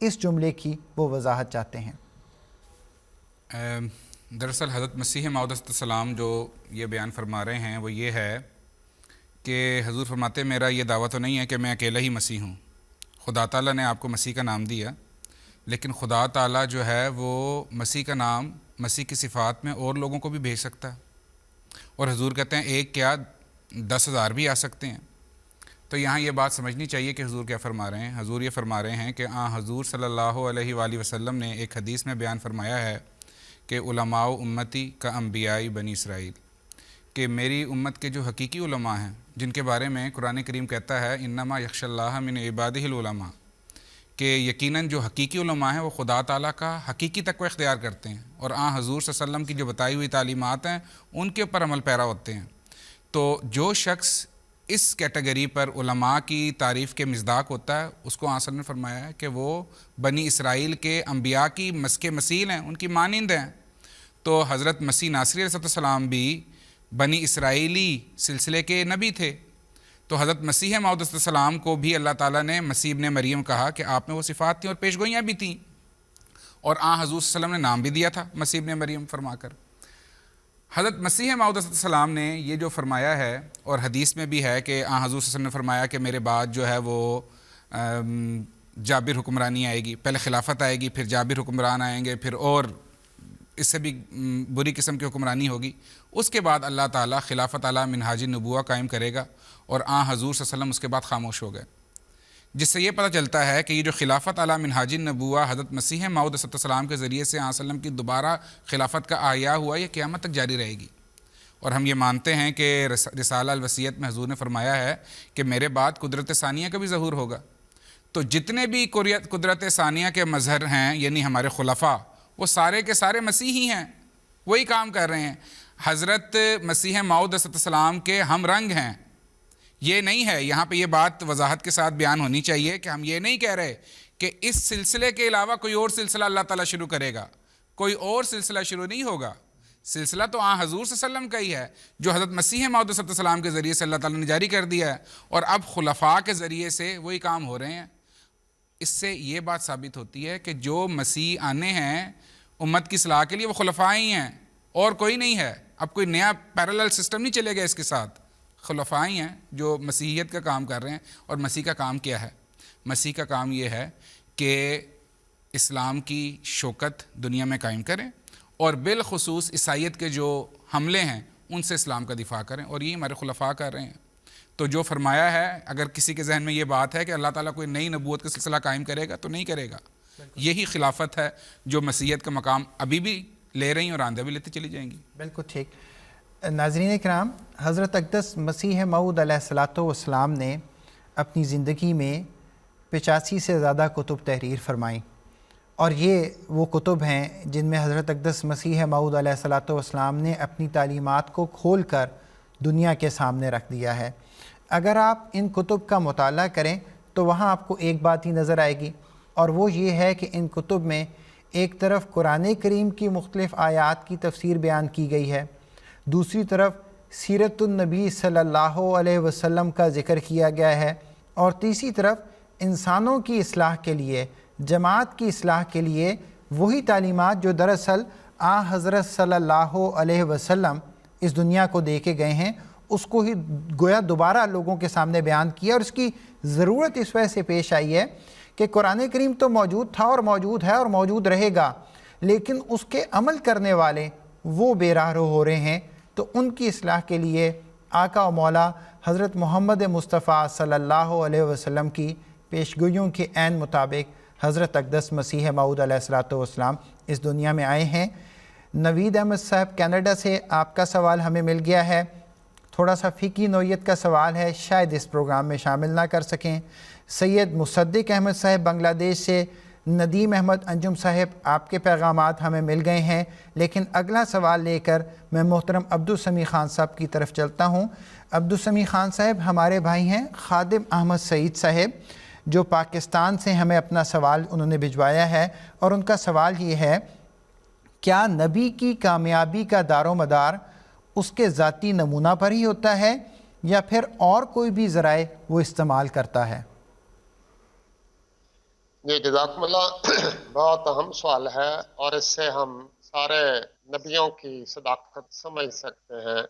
اس جملے کی وہ وضاحت چاہتے ہیں۔ دراصل حضرت مسیح موعود علیہ السلام جو یہ بیان فرما رہے ہیں وہ یہ ہے کہ حضور فرماتے میرا یہ دعویٰ تو نہیں ہے کہ میں اکیلا ہی مسیح ہوں۔ خدا تعالیٰ نے آپ کو مسیح کا نام دیا، لیکن خدا تعالیٰ جو ہے وہ مسیح کا نام، مسیح کی صفات میں اور لوگوں کو بھی بھیج سکتا ہے، اور حضور کہتے ہیں ایک کیا 10,000 بھی آ سکتے ہیں۔ تو یہاں یہ بات سمجھنی چاہیے کہ حضور کیا فرما رہے ہیں۔ حضور یہ فرما رہے ہیں کہ حضور صلی اللہ علیہ وآلہ وسلم نے ایک حدیث میں بیان فرمایا ہے کہ علماء امتی کا انبیاء بنی اسرائیل، کہ میری امت کے جو حقیقی علماء ہیں، جن کے بارے میں قرآن کریم کہتا ہے انما یخشی اللہ من عبادہ العلماء، کہ یقیناً جو حقیقی علماء ہیں وہ خدا تعالیٰ کا حقیقی تقوی اختیار کرتے ہیں، اور حضور صلی اللہ علیہ وسلم کی جو بتائی ہوئی تعلیمات ہیں ان کے اوپر عمل پیرا ہوتے ہیں۔ تو جو شخص اس کیٹیگری پر علماء کی تعریف کے مصداق ہوتا ہے، اس کو آن نے فرمایا ہے کہ وہ بنی اسرائیل کے انبیاء کی مسک مثیل ہیں، ان کی مانند ہیں۔ تو حضرت مسیح ناصری علیہ السلام بھی بنی اسرائیلی سلسلے کے نبی تھے، تو حضرت مسیح موعود علیہ السلام کو بھی اللہ تعالیٰ نے مسیح ابن مریم کہا کہ آپ میں وہ صفات تھیں اور پیشگوئیاں بھی تھیں، اور حضور صلی اللہ علیہ وسلم نے نام بھی دیا تھا مسیح ابن مریم فرما کر۔ حضرت مسیح موعود علیہ السلام نے یہ جو فرمایا ہے، اور حدیث میں بھی ہے کہ حضور صلی اللہ علیہ وسلم نے فرمایا کہ میرے بعد جو ہے وہ جابر حکمرانی آئے گی، پہلے خلافت آئے گی، پھر جابر حکمران آئیں گے، پھر اور اس سے بھی بری قسم کی حکمرانی ہوگی، اس کے بعد اللہ تعالیٰ خلافت علی منہاج النبوہ قائم کرے گا، اور حضور صلی اللہ علیہ وسلم اس کے بعد خاموش ہو گئے، جس سے یہ پتہ چلتا ہے کہ یہ جو خلافت علی منہاج النبوہ حضرت مسیح موعود علیہ السلام کے ذریعے سے وسلم کی دوبارہ خلافت کا احیاء ہوا، یہ قیامت تک جاری رہے گی۔ اور ہم یہ مانتے ہیں کہ رسالہ الوصیت میں حضور نے فرمایا ہے کہ میرے بعد قدرت ثانیہ کا بھی ظہور ہوگا۔ تو جتنے بھی قدرت ثانیہ کے مظہر ہیں، یعنی ہمارے خلفاء، وہ سارے کے سارے مسیحی ہیں، وہی کام کر رہے ہیں، حضرت مسیح موعود علیہ السلام کے ہم رنگ ہیں۔ یہ نہیں ہے، یہاں پہ یہ بات وضاحت کے ساتھ بیان ہونی چاہیے کہ ہم یہ نہیں کہہ رہے کہ اس سلسلے کے علاوہ کوئی اور سلسلہ اللہ تعالیٰ شروع کرے گا، کوئی اور سلسلہ شروع نہیں ہوگا۔ سلسلہ تو حضور صلی اللہ علیہ وسلم کا ہی ہے، جو حضرت مسیح موعود علیہ السلام کے ذریعے سے اللہ تعالیٰ نے جاری کر دیا ہے، اور اب خلفاء کے ذریعے سے وہی کام ہو رہے ہیں۔ اس سے یہ بات ثابت ہوتی ہے کہ جو مسیح آنے ہیں امت کی اصلاح کے لیے، وہ خلفاء ہی ہیں اور کوئی نہیں ہے۔ اب کوئی نیا پیرالل سسٹم نہیں چلے گا اس کے ساتھ، خلفاء ہی ہیں جو مسیحیت کا کام کر رہے ہیں۔ اور مسیح کا کام کیا ہے؟ مسیح کا کام یہ ہے کہ اسلام کی شوکت دنیا میں قائم کریں، اور بالخصوص عیسائیت کے جو حملے ہیں ان سے اسلام کا دفاع کریں، اور یہ ہمارے خلفاء کر رہے ہیں۔ تو جو فرمایا ہے، اگر کسی کے ذہن میں یہ بات ہے کہ اللہ تعالیٰ کوئی نئی نبوت کا سلسلہ قائم کرے گا تو نہیں کرے گا، یہی خلافت ہے جو مسیحیت کا مقام ابھی بھی لے رہی ہیں اور آندہ بھی لیتے چلی جائیں گی۔ بالکل ٹھیک۔ ناظرین کرام، حضرت اقدس مسیح موعود علیہ الصلاۃ والسلام نے اپنی زندگی میں 85 سے زیادہ کتب تحریر فرمائیں، اور یہ وہ کتب ہیں جن میں حضرت اقدس مسیح موعود علیہ الصلاۃ والسلام نے اپنی تعلیمات کو کھول کر دنیا کے سامنے رکھ دیا ہے۔ اگر آپ ان کتب کا مطالعہ کریں تو وہاں آپ کو ایک بات ہی نظر آئے گی، اور وہ یہ ہے کہ ان کتب میں ایک طرف قرآن کریم کی مختلف آیات کی تفسیر بیان کی گئی ہے، دوسری طرف سیرت النبی صلی اللہ علیہ وسلم کا ذکر کیا گیا ہے، اور تیسری طرف انسانوں کی اصلاح کے لیے، جماعت کی اصلاح کے لیے وہی تعلیمات جو دراصل حضرت صلی اللہ علیہ وسلم اس دنیا کو دے کے گئے ہیں، اس کو ہی گویا دوبارہ لوگوں کے سامنے بیان کیا۔ اور اس کی ضرورت اس وجہ سے پیش آئی ہے کہ قرآن کریم تو موجود تھا اور موجود ہے اور موجود رہے گا، لیکن اس کے عمل کرنے والے وہ بے راہ رو ہو رہے ہیں، تو ان کی اصلاح کے لیے آقا و مولا حضرت محمد مصطفیٰ صلی اللہ علیہ وسلم کی پیشگوئیوں کے عین مطابق حضرت اقدس مسیح موعود علیہ الصلاۃ والسلام اس دنیا میں آئے ہیں۔ نوید احمد صاحب کینیڈا سے، آپ کا سوال ہمیں مل گیا ہے، تھوڑا سا فقہی نوعیت کا سوال ہے، شاید اس پروگرام میں شامل نہ کر سکیں۔ سید مصدق احمد صاحب بنگلہ دیش سے، ندیم احمد انجم صاحب، آپ کے پیغامات ہمیں مل گئے ہیں، لیکن اگلا سوال لے کر میں محترم عبدالسمیع خان صاحب کی طرف چلتا ہوں۔ عبدالسمیع خان صاحب ہمارے بھائی ہیں خادم احمد سعید صاحب، جو پاکستان سے ہمیں اپنا سوال انہوں نے بھجوایا ہے، اور ان کا سوال یہ ہے، کیا نبی کی کامیابی کا دار و مدار اس کے ذاتی نمونہ پر ہی ہوتا ہے یا پھر اور کوئی بھی ذرائع وہ استعمال کرتا ہے؟ جی جزاکم اللہ، بہت اہم سوال ہے، اور اس سے ہم سارے نبیوں کی صداقت سمجھ سکتے ہیں۔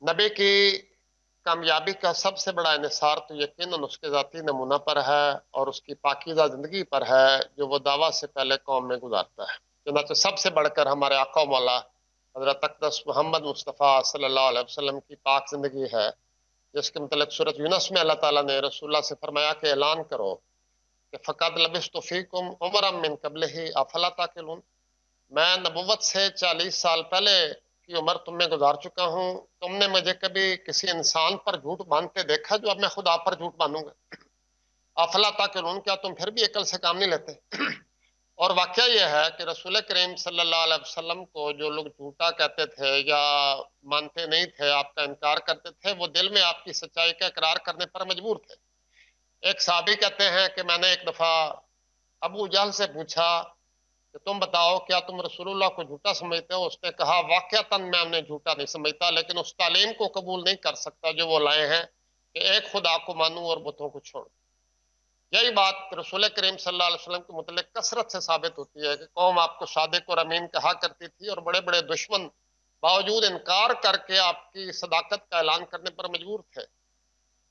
نبی کی کامیابی کا سب سے بڑا انحصار تو یقیناً اس کے ذاتی نمونہ پر ہے اور اس کی پاکیزہ زندگی پر ہے جو وہ دعویٰ سے پہلے قوم میں گزارتا ہے۔ چنانچہ سب سے بڑھ کر ہمارے آقا و مولا حضرت اقدس محمد مصطفیٰ صلی اللہ علیہ وسلم کی پاک زندگی ہے، جس کے متعلق سورۃ یونس میں اللہ تعالیٰ نے رسول اللہ سے فرمایا کہ اعلان کرو کہ فقط لبثت فیکم عمرا من قبلہ افلا تعقلون، میں نبوت سے 40 سال پہلے کی عمر تم میں گزار چکا ہوں، تم نے مجھے کبھی کسی انسان پر جھوٹ باندھتے دیکھا جو اب میں خدا پر جھوٹ باندھوں گا؟ افلا تعقلون، کیا تم پھر بھی عقل سے کام نہیں لیتے؟ اور واقعہ یہ ہے کہ رسول کریم صلی اللہ علیہ وسلم کو جو لوگ جھوٹا کہتے تھے یا مانتے نہیں تھے، آپ کا انکار کرتے تھے، وہ دل میں آپ کی سچائی کا اقرار کرنے پر مجبور تھے۔ ایک صحابی کہتے ہیں کہ میں نے ایک دفعہ ابو جہل سے پوچھا کہ تم بتاؤ کیا تم رسول اللہ کو جھوٹا سمجھتے ہو؟ اس نے کہا واقعتاً میں انہیں جھوٹا نہیں سمجھتا، لیکن اس تعلیم کو قبول نہیں کر سکتا جو وہ لائے ہیں کہ ایک خدا کو مانوں اور بتوں کو چھوڑوں۔ یہی بات رسول کریم صلی اللہ علیہ وسلم کے متعلق کثرت سے ثابت ہوتی ہے کہ قوم آپ کو صادق اور امین کہا کرتی تھی، اور بڑے بڑے دشمن باوجود انکار کر کے آپ کی صداقت کا اعلان کرنے پر مجبور تھے۔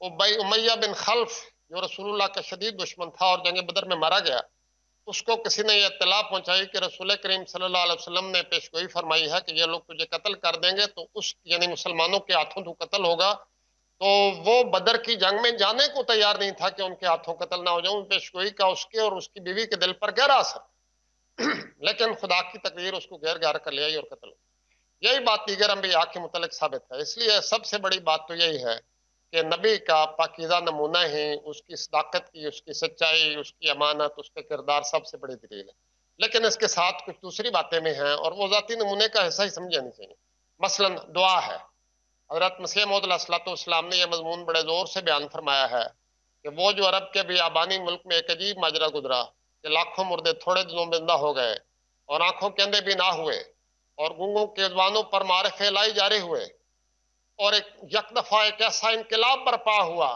امیہ بن خلف جو رسول اللہ کا شدید دشمن تھا اور جنگ بدر میں مارا گیا، اس کو کسی نے یہ اطلاع پہنچائی کہ رسول کریم صلی اللہ علیہ وسلم نے پیشگوئی فرمائی ہے کہ یہ لوگ تجھے قتل کر دیں گے، تو اس یعنی مسلمانوں کے ہاتھوں تو قتل ہوگا، تو وہ بدر کی جنگ میں جانے کو تیار نہیں تھا کہ ان کے ہاتھوں قتل نہ ہو جاؤں۔ پیشگوئی کا اس کے اور اس کی بیوی کے دل پر گہرا اثر، لیکن خدا کی تقدیر اس کو گیر کر لے آئی اور قتل ہو۔ یہی بات دیگر انبیاء کے متعلق ثابت ہے۔ اس لیے سب سے بڑی بات تو یہی ہے کہ نبی کا پاکیزہ نمونہ ہی اس کی صداقت کی، اس کی سچائی، اس کی امانت، اس کے کردار سب سے بڑی دلیل ہے۔ لیکن اس کے ساتھ کچھ دوسری باتیں بھی ہیں، اور وہ ذاتی نمونے کا حصہ ہی سمجھ جانی چاہیے۔ مثلا دعا ہے۔ حضرت مسیح موعود علیہ الصلوۃ والسلام نے یہ مضمون بڑے زور سے بیان فرمایا ہے کہ وہ جو عرب کے بیابانی ملک میں ایک عجیب ماجرا گزرا کہ لاکھوں مردے تھوڑے دنوں میں زندہ ہو گئے اور آنکھوں کے اندھے بھی نہ ہوئے اور گونگوں کے زبانوں پر معرفے لائی جاری ہوئے، اور یک دفعہ ایک ایسا انقلاب برپا ہوا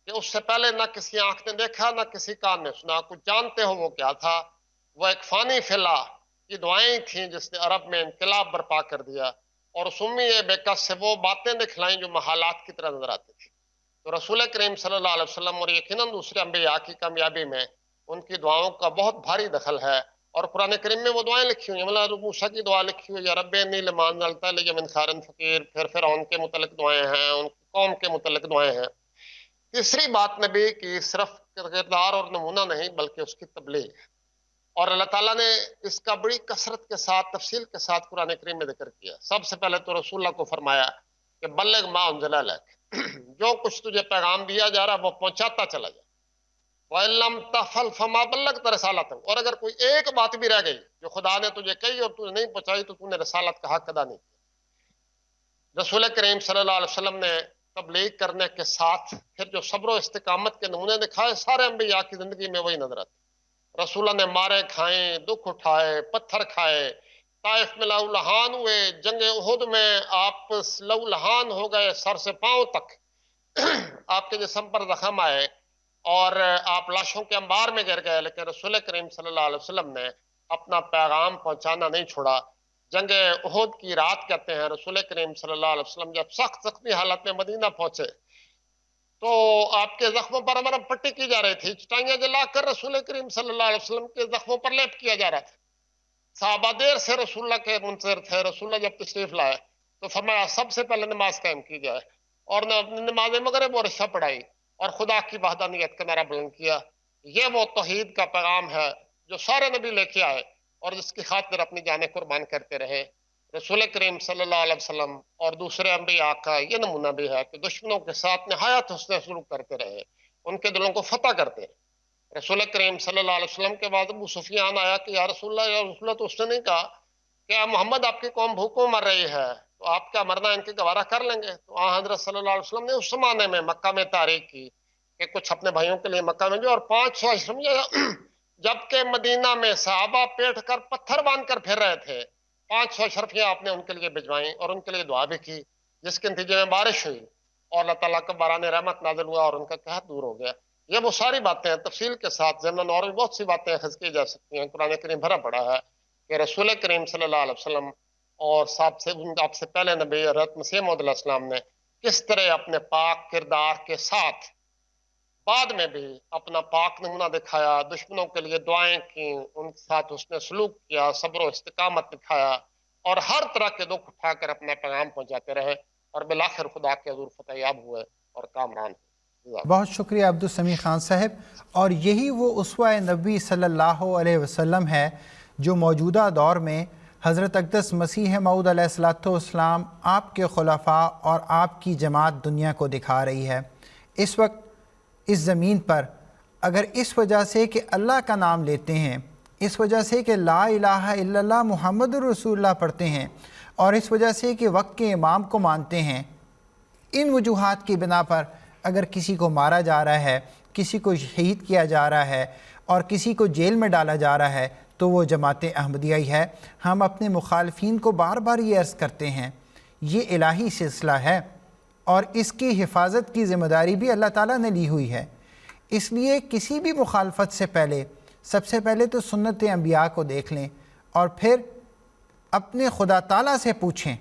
کہ اس سے پہلے نہ کسی آنکھ نے دیکھا نہ کسی کان نے سنا، کچھ جانتے ہو وہ کیا تھا؟ وہ ایک فانی فلا کی دعائیں تھیں جس نے عرب میں انقلاب برپا کر دیا، اور اس امی بے کس سے وہ باتیں دکھلائیں جو محالات کی طرح نظر آتی تھی۔ تو رسول کریم صلی اللہ علیہ وسلم اور یقیناً دوسرے انبیاء کی کامیابی میں ان کی دعاؤں کا بہت بھاری دخل ہے، اور قرآن کریم میں وہ دعائیں لکھی ہوئی ہیں، مولانا موسیٰ کی دعا لکھی ہوئی ہے، رب انی لمان نلتا لیا من خارن فقیر، پھر فرعون کے متعلق دعائیں ہیں، ان کی قوم کے متعلق دعائیں ہیں۔ تیسری بات نبی کی صرف کردار اور نمونہ نہیں بلکہ اس کی تبلیغ ہے، اور اللہ تعالیٰ نے اس کا بڑی کثرت کے ساتھ تفصیل کے ساتھ قرآن کریم میں ذکر کیا۔ سب سے پہلے تو رسول اللہ کو فرمایا کہ بلغ ما انزل الیک، جو کچھ تجھے پیغام دیا جا رہا ہے وہ پہنچاتا چلا جا، وَإِن لَّمْ تَفْعَلْ فَمَا بَلَّغْتَ رِسَالَتَهُ، اور اگر کوئی ایک بات بھی رہ گئی جو خدا نے تجھے کہی اور تجھے نہیں پہنچائی تو تو نے رسالت کا حق ادا نہیں کیا۔ رسول کریم صلی اللہ علیہ وسلم نے تبلیغ کرنے کے ساتھ پھر جو صبر و استقامت کے نمونے دکھائے، سارے انبیاء کی زندگی میں وہی نظر آتے۔ رسولہ نے مارے کھائیں، دکھ اٹھائے، پتھر کھائے، طائف میں لہو لہان ہوئے، جنگ احد میں آپ لہو لہان ہو گئے سر سے پاؤں تک، آپ کے جسم پر زخم آئے اور آپ لاشوں کے انبار میں گر گئے، لیکن رسول کریم صلی اللہ علیہ وسلم نے اپنا پیغام پہنچانا نہیں چھوڑا۔ جنگ احد کی رات کہتے ہیں، رسول کریم صلی اللہ علیہ وسلم جب سخت زخمی حالت میں مدینہ پہنچے تو آپ کے زخموں پر مرہم پٹی کی جا رہی تھی، چٹائیاں جلا کر رسول کریم صلی اللہ علیہ وسلم کے زخموں پر لیپ کیا جا رہا تھا۔ صحابہ دیر سے رسول اللہ کے منتظر تھے۔ رسول اللہ جب تشریف لائے تو فرمایا سب سے پہلے نماز قائم کی جائے، اور نماز مغرب اور عشاء پڑھائی اور خدا کی وحدانیت کا نعرہ بلند کیا۔ یہ وہ توحید کا پیغام ہے جو سارے نبی لے کے آئے اور جس کی خاطر اپنی جانیں قربان کرتے رہے۔ رسول کریم صلی اللہ علیہ وسلم اور دوسرے انبیاء کا یہ نمونہ بھی ہے کہ دشمنوں کے ساتھ نہایت حسن سلوک کرتے رہے، ان کے دلوں کو فتح کرتے رہے۔ رسول کریم صلی اللہ علیہ وسلم کے بعد ابو سفیان آیا کہ یا رسول اللہ، تو اس نے نہیں کہا کہ محمد آپ کی قوم بھوکوں مر رہی ہے تو آپ کیا مرنا ان کے گوارہ کر لیں گے؟ تو حضرت صلی اللہ علیہ وسلم نے اس زمانے میں مکہ میں تحریک کی کہ کچھ اپنے بھائیوں کے لیے مکہ میں جو، اور 500 اشرفیہ، جبکہ مدینہ میں صحابہ پیٹ کر پتھر باندھ کر پھر رہے تھے، 500 اشرفیہ آپ نے ان کے لیے بھجوائیں اور ان کے لیے دعا بھی کی، جس کے نتیجے میں بارش ہوئی اور اللہ تعالیٰ کا باران رحمت نازل ہوا اور ان کا قحط دور ہو گیا۔ یہ وہ ساری باتیں ہیں تفصیل کے ساتھ، ضمن اور بھی بہت سی باتیں اخذ کی جا سکتی ہیں۔ قرآن کریم بھرا پڑا ہے کہ رسول کریم صلی اللہ علیہ وسلم اور آپ سے پہلے نبی حضرت مسیح موعود علیہ السلام نے کس طرح اپنے پاک کردار کے ساتھ بعد میں بھی اپنا پاک نمونہ دکھایا، دشمنوں کے لیے دعائیں کی، ان کے ساتھ اس نے سلوک کیا، صبر و استقامت دکھایا اور ہر طرح کے دکھ اٹھا کر اپنا پیغام پہنچاتے رہے اور بالآخر خدا کے حضور فتح یاب ہوئے اور کامران ہوئے۔ بہت شکریہ عبدالسمیع خان صاحب۔ اور یہی وہ اسوہ نبی صلی اللہ علیہ وسلم ہے جو موجودہ دور میں حضرت اقدس مسیح موعود علیہ السلام، آپ کے خلفاء اور آپ کی جماعت دنیا کو دکھا رہی ہے۔ اس وقت اس زمین پر اگر اس وجہ سے کہ اللہ کا نام لیتے ہیں، اس وجہ سے کہ لا الہ الا اللہ محمد رسول اللہ پڑھتے ہیں، اور اس وجہ سے کہ وقت کے امام کو مانتے ہیں، ان وجوہات کی بنا پر اگر کسی کو مارا جا رہا ہے، کسی کو شہید کیا جا رہا ہے اور کسی کو جیل میں ڈالا جا رہا ہے تو وہ جماعت احمدیہ ہی ہے۔ ہم اپنے مخالفین کو بار بار یہ عرض کرتے ہیں، یہ الہی سلسلہ ہے اور اس کی حفاظت کی ذمہ داری بھی اللہ تعالیٰ نے لی ہوئی ہے۔ اس لیے کسی بھی مخالفت سے پہلے سب سے پہلے تو سنت انبیاء کو دیکھ لیں اور پھر اپنے خدا تعالیٰ سے پوچھیں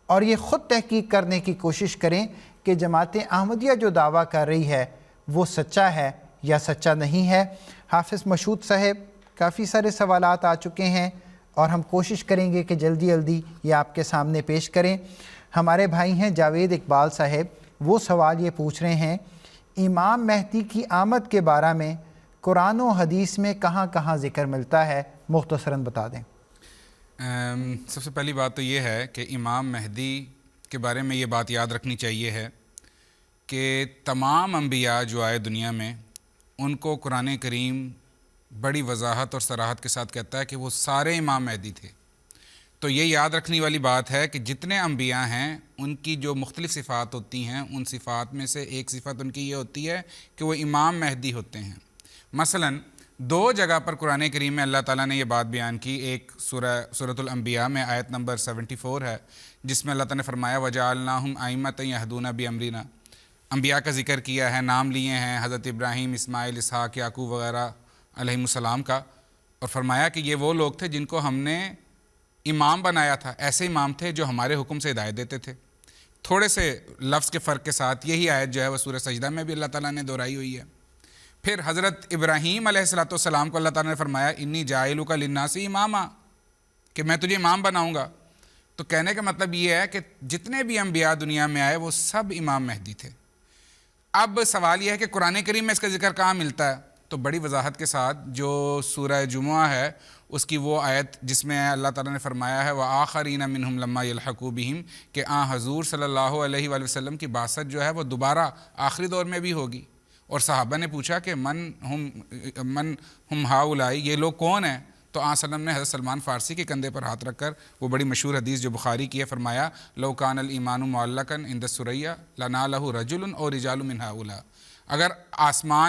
اور یہ خود تحقیق کرنے کی کوشش کریں کہ جماعت احمدیہ جو دعویٰ کر رہی ہے وہ سچا ہے یا سچا نہیں ہے۔ حافظ مشہود صاحب، کافی سارے سوالات آ چکے ہیں اور ہم کوشش کریں گے کہ جلدی جلدی یہ آپ کے سامنے پیش کریں۔ ہمارے بھائی ہیں جاوید اقبال صاحب، وہ سوال یہ پوچھ رہے ہیں، امام مہدی کی آمد کے بارے میں قرآن و حدیث میں کہاں کہاں ذکر ملتا ہے؟ مختصراً بتا دیں۔ سب سے پہلی بات تو یہ ہے کہ امام مہدی کے بارے میں یہ بات یاد رکھنی چاہیے ہے کہ تمام انبیاء جو آئے دنیا میں، ان کو قرآن کریم بڑی وضاحت اور صراحت کے ساتھ کہتا ہے کہ وہ سارے امام مہدی تھے۔ تو یہ یاد رکھنے والی بات ہے کہ جتنے انبیاء ہیں ان کی جو مختلف صفات ہوتی ہیں، ان صفات میں سے ایک صفت ان کی یہ ہوتی ہے کہ وہ امام مہدی ہوتے ہیں۔ مثلاً 2 جگہ پر قرآن کریم میں اللہ تعالیٰ نے یہ بات بیان کی، ایک سورۃ الانبیاء میں آیت نمبر 74 ہے جس میں اللہ تعالیٰ نے فرمایا وَجَعَلْنَاهُمْ أَئِمَّةً يَهْدُونَ بِأَمْرِنَا، انبیاء کا ذکر کیا ہے، نام لیے ہیں حضرت ابراہیم، اسماعیل، اسحاق، یعقوب وغیرہ علیہ السلام کا، اور فرمایا کہ یہ وہ لوگ تھے جن کو ہم نے امام بنایا تھا، ایسے امام تھے جو ہمارے حکم سے ہدایت دیتے تھے۔ تھوڑے سے لفظ کے فرق کے ساتھ یہی آیت جو ہے وہ سورہ سجدہ میں بھی اللہ تعالیٰ نے دہرائی ہوئی ہے۔ پھر حضرت ابراہیم علیہ السلام کو اللہ تعالیٰ نے فرمایا انی جاعلک للناس اماما، کہ میں تجھے امام بناؤں گا. تو کہنے کا مطلب یہ ہے کہ جتنے بھی انبیاء دنیا میں آئے وہ سب امام مہدی تھے. اب سوال یہ ہے کہ قرآن کریم میں اس کا ذکر کہاں ملتا ہے؟ تو بڑی وضاحت کے ساتھ جو سورہ جمعہ ہے اس کی وہ آیت جس میں اللہ تعالیٰ نے فرمایا ہے وَآخَرِينَ مِنْهُمْ لَمَّا يَلْحَقُوا بِهِمْ، کہ حضور صلی اللہ علیہ وآلہ وسلم کی بعثت جو ہے وہ دوبارہ آخری دور میں بھی ہوگی. اور صحابہ نے پوچھا کہ من ہم ہاؤلائی، یہ لوگ کون ہیں؟ تو آن وسلم نے حضرت سلمان فارسی کے کندھے پر ہاتھ رکھ کر وہ بڑی مشہور حدیث جو بخاری کی ہے فرمایا لو کان الایمان معلقا عند الثریا لنالہ رجل اور رجال من ہؤلاء، اگر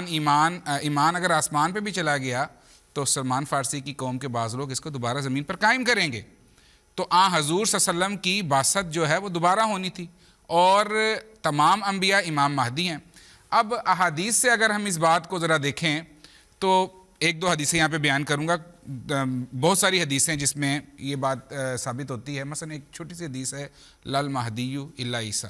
ایمان اگر آسمان پہ بھی چلا گیا تو سلمان فارسی کی قوم کے بعض لوگ اس کو دوبارہ زمین پر قائم کریں گے. تو حضور صلی اللہ علیہ وسلم کی بعثت جو ہے وہ دوبارہ ہونی تھی اور تمام انبیاء امام مہدی ہیں. اب احادیث سے اگر ہم اس بات کو ذرا دیکھیں تو ایک دو حدیثیں یہاں پہ بیان کروں گا. بہت ساری حدیثیں جس میں یہ بات ثابت ہوتی ہے. مثلا ایک چھوٹی سی حدیث ہے لل مہدی الا عیسیٰ،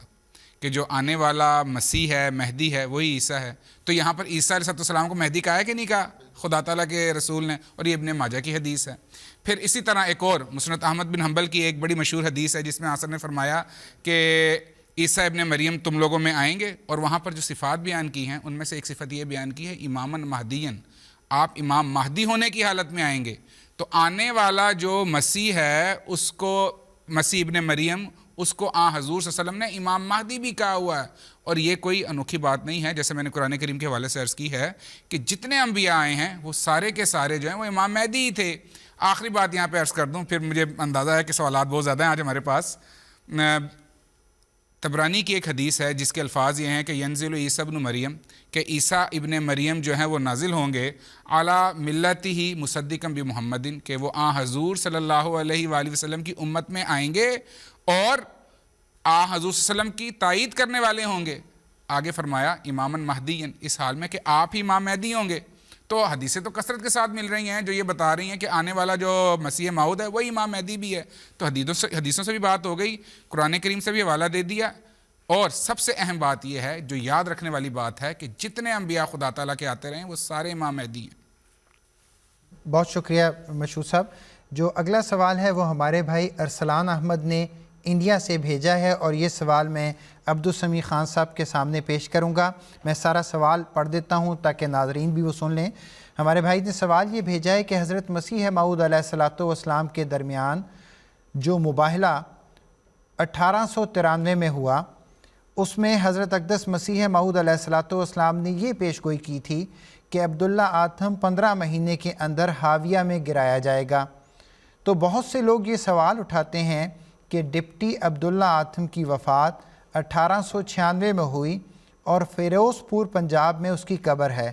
کہ جو آنے والا مسیح ہے مہدی ہے وہی عیسیٰ ہے. تو یہاں پر عیسیٰ علیہ السلام کو مہدی کہا ہے کہ نہیں کہا خدا تعالیٰ کے رسول نے؟ اور یہ ابن ماجہ کی حدیث ہے. پھر اسی طرح ایک اور مسند احمد بن حنبل کی ایک بڑی مشہور حدیث ہے جس میں آصر نے فرمایا کہ عیسیٰ ابن مریم تم لوگوں میں آئیں گے، اور وہاں پر جو صفات بیان کی ہیں ان میں سے ایک صفت یہ بیان کی ہے اماماً مہدیاً، آپ امام مہدی ہونے کی حالت میں آئیں گے. تو آنے والا جو مسیح ہے اس کو مسیح ابن مریم اس کو حضور صلی اللہ علیہ وسلم نے امام مہدی بھی کہا ہوا ہے. اور یہ کوئی انوکھی بات نہیں ہے، جیسے میں نے قرآن کریم کے حوالے سے عرض کی ہے کہ جتنے انبیاء آئے ہیں وہ سارے کے سارے جو ہیں وہ امام مہدی ہی تھے. آخری بات یہاں پہ عرض کر دوں، پھر مجھے اندازہ ہے کہ سوالات بہت زیادہ ہیں آج ہمارے پاس. طبرانی کی ایک حدیث ہے جس کے الفاظ یہ ہیں کہ ینزل عیسیٰ ابن مریم، کہ عیسیٰ ابن مریم جو ہیں وہ نازل ہوں گے اعلیٰ ملتی ہی مصدقاً بمحمدin، کہ وہ حضور صلی اللہ علیہ وآلہ وسلم کی امت میں آئیں گے اور حضور صلی اللہ علیہ وسلم کی تائید کرنے والے ہوں گے. آگے فرمایا اماماً مہدیاً، اس حال میں کہ آپ ہی امام مہدی ہوں گے. تو حدیثیں تو کثرت کے ساتھ مل رہی ہیں جو یہ بتا رہی ہیں کہ آنے والا جو مسیح موعود ہے وہی امام مہدی بھی ہے. تو حدیثوں سے بھی بات ہو گئی، قرآن کریم سے بھی حوالہ دے دیا. اور سب سے اہم بات یہ ہے جو یاد رکھنے والی بات ہے کہ جتنے انبیاء خدا تعالیٰ کے آتے رہے ہیں وہ سارے امام مہدی ہیں. بہت شکریہ مشہور صاحب. جو اگلا سوال ہے وہ ہمارے بھائی ارسلان احمد نے انڈیا سے بھیجا ہے اور یہ سوال میں عبدالسمیع خان صاحب کے سامنے پیش کروں گا. میں سارا سوال پڑھ دیتا ہوں تاکہ ناظرین بھی وہ سن لیں. ہمارے بھائی نے سوال یہ بھیجا ہے کہ حضرت مسیح موعود علیہ السلام کے درمیان جو مباہلہ 1893 میں ہوا اس میں حضرت اقدس مسیح موعود علیہ السلام نے یہ پیش گوئی کی تھی کہ عبداللہ آدم 15 مہینے کے اندر حاویہ میں گرایا جائے گا. تو بہت سے لوگ یہ سوال اٹھاتے ہیں کہ ڈپٹی عبداللہ آدم کی وفات 1896 میں ہوئی اور فیروز پور پنجاب میں اس کی قبر ہے.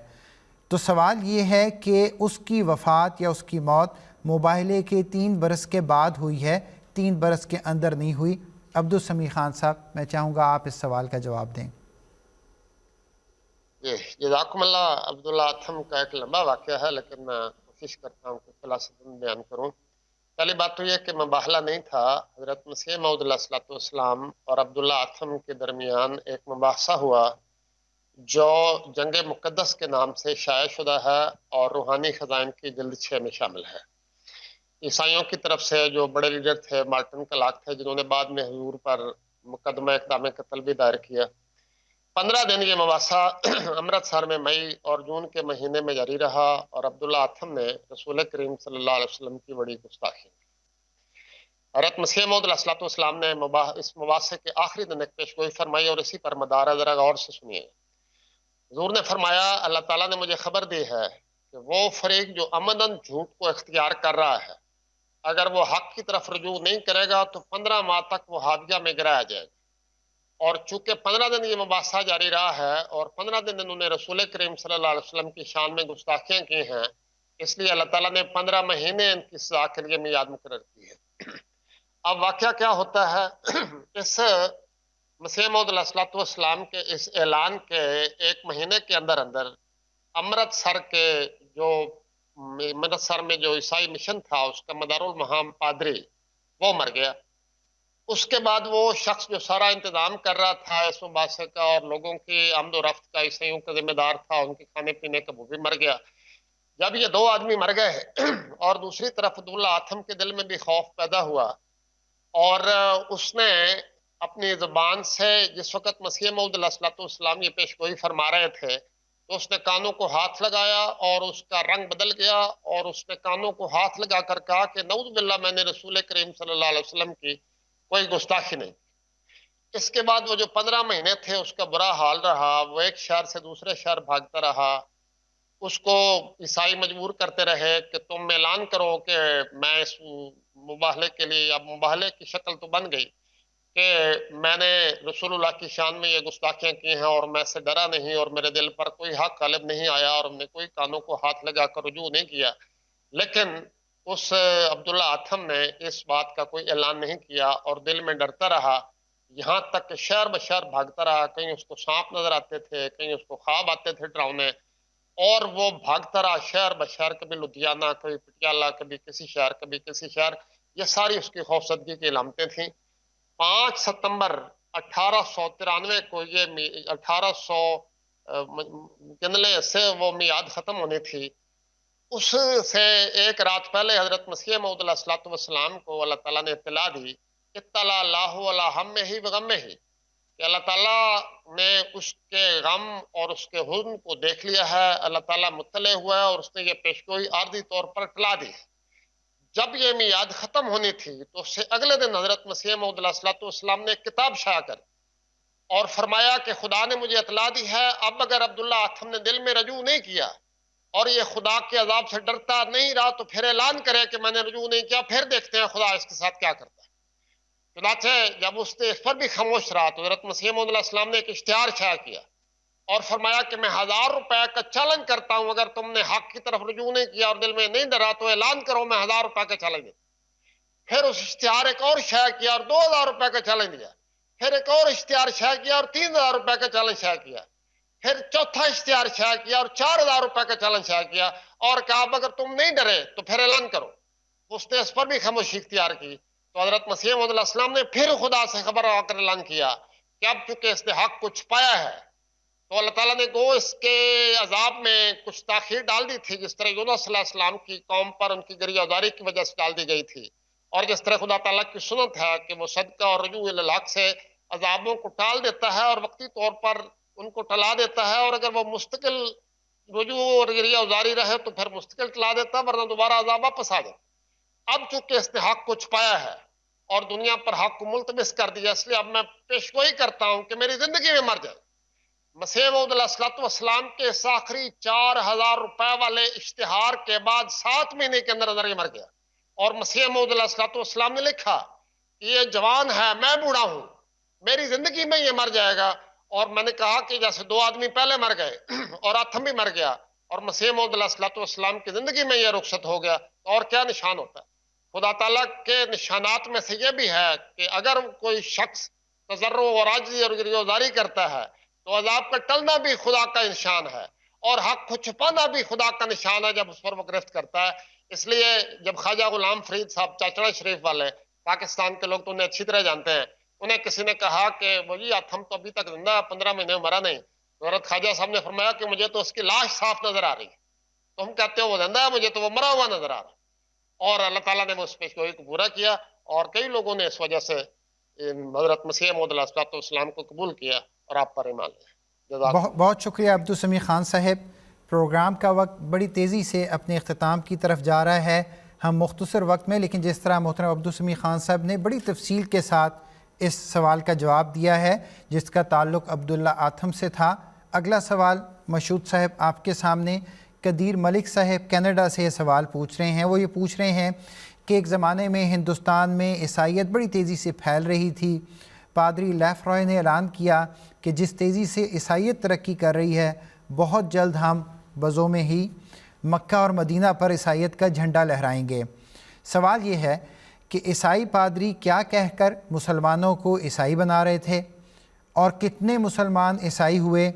تو سوال یہ ہے کہ اس کی وفات یا اس کی موت مباہلے کے 3 برس کے بعد ہوئی ہے، 3 برس کے اندر نہیں ہوئی. عبدالسمیع خان صاحب میں چاہوں گا آپ اس سوال کا جواب دیں. جزاکم اللہ. عبداللہ آدم کا ایک لمبا واقعہ ہے لیکن میں کوشش کرتا ہوں کہ خلاصۃ بیان کروں. پہلی بات تو یہ کہ مباہلہ نہیں تھا. حضرت مسیح موعود علیہ السلام اور عبداللہ آدم کے درمیان ایک مباحثہ ہوا جو جنگ مقدس کے نام سے شائع شدہ ہے اور روحانی خزائن کی جلد 6 میں شامل ہے. عیسائیوں کی طرف سے جو بڑے لیڈر تھے مارٹن کلاک تھے جنہوں نے بعد میں حضور پر مقدمہ اقدام قتل بھی دائر کیا. 15 دن یہ مباحثہ امرتسر میں مئی اور جون کے مہینے میں جاری رہا اور عبداللہ آدم نے رسول کریم صلی اللہ علیہ وسلم کی بڑی گستاخی کی. حضرت مسیح موعود علیہ السلام نے اس مباحثے کے آخری دن ایک پیشگوئی فرمائی اور اسی پر مدار ہے، ذرا غور سے سنیے. حضور نے فرمایا اللہ تعالیٰ نے مجھے خبر دی ہے کہ وہ فریق جو عمداً جھوٹ کو اختیار کر رہا ہے اگر وہ حق کی طرف رجوع نہیں کرے گا تو 15 ماہ تک وہ حاویہ میں گرایا جائے گا. اور چونکہ 15 دن یہ مباحثہ جاری رہا ہے اور 15 دن انہوں نے رسول کریم صلی اللہ علیہ وسلم کی شان میں گستاخیاں کی ہیں، اس لیے اللہ تعالیٰ نے 15 مہینے ان کی سزا کے لیے میعاد مقرر کی ہے. اب واقعہ کیا ہوتا ہے؟ اس مسیح موعود علیہ السلام کے اس اعلان کے 1 مہینے کے اندر امرتسر میں جو عیسائی مشن تھا اس کا مدار المہام پادری وہ مر گیا اس کے بعد وہ شخص جو سارا انتظام کر رہا تھا اس مباحثے کا اور لوگوں کی آمد و رفت کا عیسائیوں کا ذمہ دار تھا، ان کے کھانے پینے کا، وہ بھی مر گیا۔ جب یہ 2 آدمی مر گئے اور دوسری طرف عبداللہ آتھم کے دل میں بھی خوف پیدا ہوا، اور اس نے اپنی زبان سے جس وقت مسیح موعود علیہ الصلوۃ والسلام یہ پیشگوئی فرما رہے تھے تو اس نے کانوں کو ہاتھ لگایا اور اس کا رنگ بدل گیا، اور اس نے کانوں کو ہاتھ لگا کر کہا کہ نعوذ باللہ، میں نے رسول کریم صلی اللہ علیہ وسلم کی کوئی گستاخی نہیں۔ اس کے بعد وہ جو 15 مہینے تھے اس کا برا حال رہا، وہ ایک شہر سے دوسرے شہر بھاگتا رہا، اس کو عیسائی مجبور کرتے رہے کہ تم اعلان کرو کہ میں اس مباہلے کے لیے، اب مباہلے کی شکل تو بن گئی کہ میں نے رسول اللہ کی شان میں یہ گستاخیاں کی ہیں اور میں سے ڈرا نہیں اور میرے دل پر کوئی حق غالب نہیں آیا اور ہم نے کوئی کانوں کو ہاتھ لگا کر رجوع نہیں کیا۔ لیکن اس عبداللہ آتھم نے اس بات کا کوئی اعلان نہیں کیا اور دل میں ڈرتا رہا، یہاں تک کہ شہر بشہر بھاگتا رہا، کہیں اس کو سانپ نظر آتے تھے، کہیں اس کو خواب آتے تھے ڈراؤنے، اور وہ بھاگتا رہا شہر بشہر، کبھی لدھیانہ، کبھی پٹیالہ، کبھی کسی شہر، کبھی کسی شہر۔ یہ ساری اس کی خوفزدگی کی علامتیں تھیں۔ 5 ستمبر 1893 کو یہ 1800 کنلے سے وہ میعاد ختم ہونی تھی، اس سے ایک رات پہلے حضرت مسیح موعود علیہ الصلوۃ والسلام کو اللہ تعالیٰ نے اطلاع دی، اطلاع اللہ علی ہمہ و غمہ، کہ اللہ تعالیٰ نے اس کے غم اور اس کے حزن کو دیکھ لیا ہے، اللہ تعالیٰ مطلع ہوا ہے اور اس نے یہ پیشگوئی عارضی طور پر ٹلا دی۔ جب یہ میعاد ختم ہونی تھی تو اس سے اگلے دن حضرت مسیح موعود علیہ الصلوۃ والسلام نے ایک کتاب شائع کر اور فرمایا کہ خدا نے مجھے اطلاع دی ہے، اب اگر عبداللہ آتھم نے دل میں رجوع نہیں کیا اور یہ خدا کے عذاب سے ڈرتا نہیں رہا تو پھر اعلان کرے کہ میں نے رجوع نہیں کیا، پھر دیکھتے ہیں خدا اس کے ساتھ کیا کرتا ہے۔ چنانچہ جب اس نے اس پر بھی خاموش رہا تو حضرت مسیح موعود علیہ السلام نے ایک اشتہار شائع کیا اور فرمایا کہ میں 1000 روپے کا چیلنج کرتا ہوں، اگر تم نے حق کی طرف رجوع نہیں کیا اور دل میں نہیں ڈرا تو اعلان کرو، میں 1000 روپے کا چیلنج دیتا۔ پھر اس اشتہار ایک اور شائع کیا اور 2000 روپے کا چیلنج دیا، پھر ایک اور اشتہار شائع کیا اور 3000 روپے کا چیلنج شائع کیا، پھر چوتھا اشتہار شائع کیا اور 4000 روپے کا چیلنج شائع کیا اور کہا اب اگر تم نہیں ڈرے تو پھر اعلان کرو۔ اس نے اس پر بھی خاموشی اختیار کی تو حضرت مسیح موعود علیہ السلام نے پھر خدا سے خبر آ کر اعلان کیا کہ اب چونکہ اس نے حق کو چھپایا ہے تو اللہ تعالیٰ نے گو اس کے عذاب میں کچھ تاخیر ڈال دی تھی، جس طرح یونس علیہ السلام کی قوم پر ان کی گریہ ازاری کی وجہ سے ڈال دی گئی تھی، اور جس طرح خدا تعالیٰ کی سنت ہے کہ وہ صدقہ اور رجوع الی الحق سے عذابوں کو ٹال دیتا ہے اور وقتی طور پر ان کو ٹلا دیتا ہے، اور اگر وہ مستقل رجوع اور گریہ ازاری رہے تو پھر مستقل ٹلا دیتا ہے، ورنہ دوبارہ عذاب واپس آ جاتا۔ اب چونکہ اس نے حق کو چھپایا ہے اور دنیا پر حق کو ملتبس کر دیا، اس لیے اب میں پیشگوئی کرتا ہوں کہ میری زندگی میں مر جائے۔ مسیح موعود علیہ الصلوۃ والسلام کے اس آخری 4000 روپے والے اشتہار کے بعد 7 مہینے کے اندر اندر یہ مر گیا، اور مسیح موعود علیہ الصلوۃ والسلام نے لکھا کہ یہ جوان ہے، میں بوڑھا ہوں، میری زندگی میں یہ مر جائے گا۔ اور میں نے کہا کہ جیسے 2 آدمی پہلے مر گئے اور آتھم بھی مر گیا اور مسیح موعود علیہ الصلوۃ والسلام کی زندگی میں یہ رخصت ہو گیا، اور کیا نشان ہوتا ہے؟ خدا تعالیٰ کے نشانات میں سے یہ بھی ہے کہ اگر کوئی شخص تضرع اور عاجزی اور گریہ ازاری کرتا ہے تو عذاب کا ٹلنا بھی خدا کا نشان ہے، اور حق کو چھپانا بھی خدا کا نشان ہے جب اس پر وہ گرفت کرتا ہے۔ اس لیے جب خواجہ غلام فرید صاحب چاچڑا شریف والے، پاکستان کے لوگ تو انہیں اچھی طرح جانتے ہیں، انہیں کسی نے کہا کہ وہی آتھم تو ابھی تک زندہ ہے، 15 مہینے مرا نہیں، تو حضرت خواجہ صاحب نے فرمایا کہ مجھے تو اس کی لاش صاف نظر آ رہی ہے، تو ہم کہتے ہیں وہ زندہ ہے، مجھے تو وہ مرا ہوا نظر آ رہا ہے۔ اور اللہ تعالیٰ نے اس پیشگوئی کو پورا کیا، اور کئی لوگوں نے اس وجہ سے حضرت مسیح موعود علیہ الصلوۃ والسلام کو قبول کیا اور آپ پر ایمان لیا۔ بہت شکریہ عبدالسمیع خان صاحب۔ پروگرام کا وقت بڑی تیزی سے اپنے اختتام کی طرف جا رہا ہے، ہم مختصر وقت میں، لیکن جس طرح محترم عبدالسمیع خان صاحب نے بڑی تفصیل کے ساتھ اس سوال کا جواب دیا ہے جس کا تعلق عبداللہ آتھم سے تھا۔ اگلا سوال مشہود صاحب آپ کے سامنے، قدیر ملک صاحب کینیڈا سے یہ سوال پوچھ رہے ہیں۔ وہ یہ پوچھ رہے ہیں کہ ایک زمانے میں ہندوستان میں عیسائیت بڑی تیزی سے پھیل رہی تھی، پادری لیف رائے نے اعلان کیا کہ جس تیزی سے عیسائیت ترقی کر رہی ہے بہت جلد ہم بزوں میں ہی مکہ اور مدینہ پر عیسائیت کا جھنڈا لہرائیں گے۔ سوال یہ ہے کہ عیسائی پادری کیا کہہ کر مسلمانوں کو عیسائی بنا رہے تھے، اور کتنے مسلمان عیسائی ہوئے،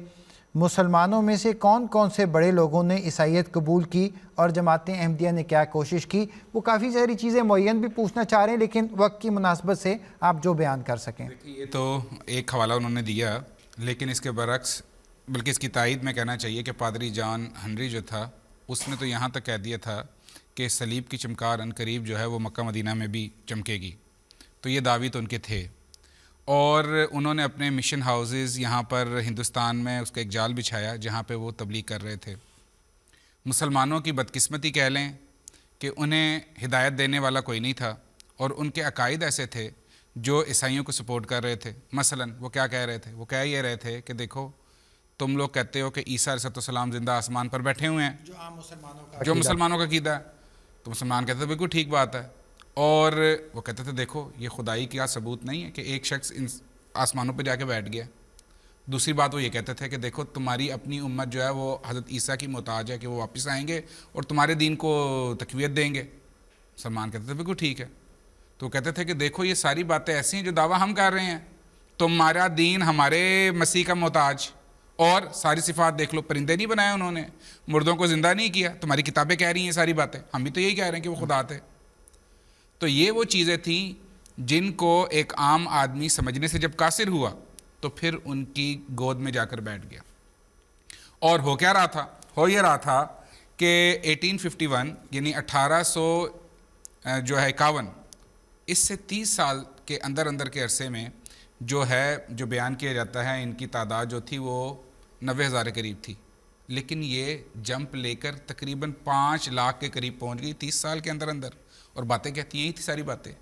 مسلمانوں میں سے کون کون سے بڑے لوگوں نے عیسائیت قبول کی اور جماعت احمدیہ نے کیا کوشش کی؟ وہ کافی ساری چیزیں معین بھی پوچھنا چاہ رہے ہیں، لیکن وقت کی مناسبت سے آپ جو بیان کر سکیں۔ یہ تو ایک حوالہ انہوں نے دیا، لیکن اس کے برعکس بلکہ اس کی تائید میں کہنا چاہیے کہ پادری جان ہنری جو تھا اس نے تو یہاں تک کہہ دیا تھا کہ صلیب کی چمکار عنقریب جو ہے وہ مکہ مدینہ میں بھی چمکے گی، تو یہ دعوی تو ان کے تھے، اور انہوں نے اپنے مشن ہاؤسز یہاں پر ہندوستان میں اس کا ایک جال بچھایا جہاں پہ وہ تبلیغ کر رہے تھے۔ مسلمانوں کی بدقسمتی کہہ لیں کہ انہیں ہدایت دینے والا کوئی نہیں تھا، اور ان کے عقائد ایسے تھے جو عیسائیوں کو سپورٹ کر رہے تھے۔ مثلا وہ کیا کہہ رہے تھے؟ وہ کہہ یہ رہے تھے کہ دیکھو تم لوگ کہتے ہو کہ عیسیٰ علیہ السلام زندہ آسمان پر بیٹھے ہوئے ہیں، جو مسلمانوں کا عقیدہ ہے، تو مسلمان کہتے تھے بالکل ٹھیک بات ہے، اور وہ کہتے تھے دیکھو یہ خدائی کا ثبوت نہیں ہے کہ ایک شخص ان آسمانوں پہ جا کے بیٹھ گیا۔ دوسری بات وہ یہ کہتے تھے کہ دیکھو تمہاری اپنی امت جو ہے وہ حضرت عیسیٰ کی محتاج ہے کہ وہ واپس آئیں گے اور تمہارے دین کو تقویت دیں گے۔ مسلمان کہتے تھے بالکل ٹھیک ہے۔ تو وہ کہتے تھے کہ دیکھو یہ ساری باتیں ایسی ہیں جو دعویٰ ہم کر رہے ہیں، تمہارا دین ہمارے مسیح کا محتاج، اور ساری صفات دیکھ لو، پرندے نہیں بنائے انہوں نے، مردوں کو زندہ نہیں کیا، تمہاری کتابیں کہہ رہی ہیں ساری باتیں، ہم بھی تو یہی کہہ رہے ہیں کہ وہ خدا تھے۔ تو یہ وہ چیزیں تھیں جن کو ایک عام آدمی سمجھنے سے جب قاصر ہوا تو پھر ان کی گود میں جا کر بیٹھ گیا۔ اور ہو کیا رہا تھا؟ ہو یہ رہا تھا کہ 1851 یعنی 1851 اس سے 30 سال کے اندر کے عرصے میں جو بیان کیا جاتا ہے ان کی تعداد جو تھی وہ 90,000 کے قریب تھی، لیکن یہ جمپ لے کر تقریباً 5 لاکھ کے قریب پہنچ گئی 30 سال کے اندر، اور باتیں کہتی ہیں یہی تھی ساری باتیں۔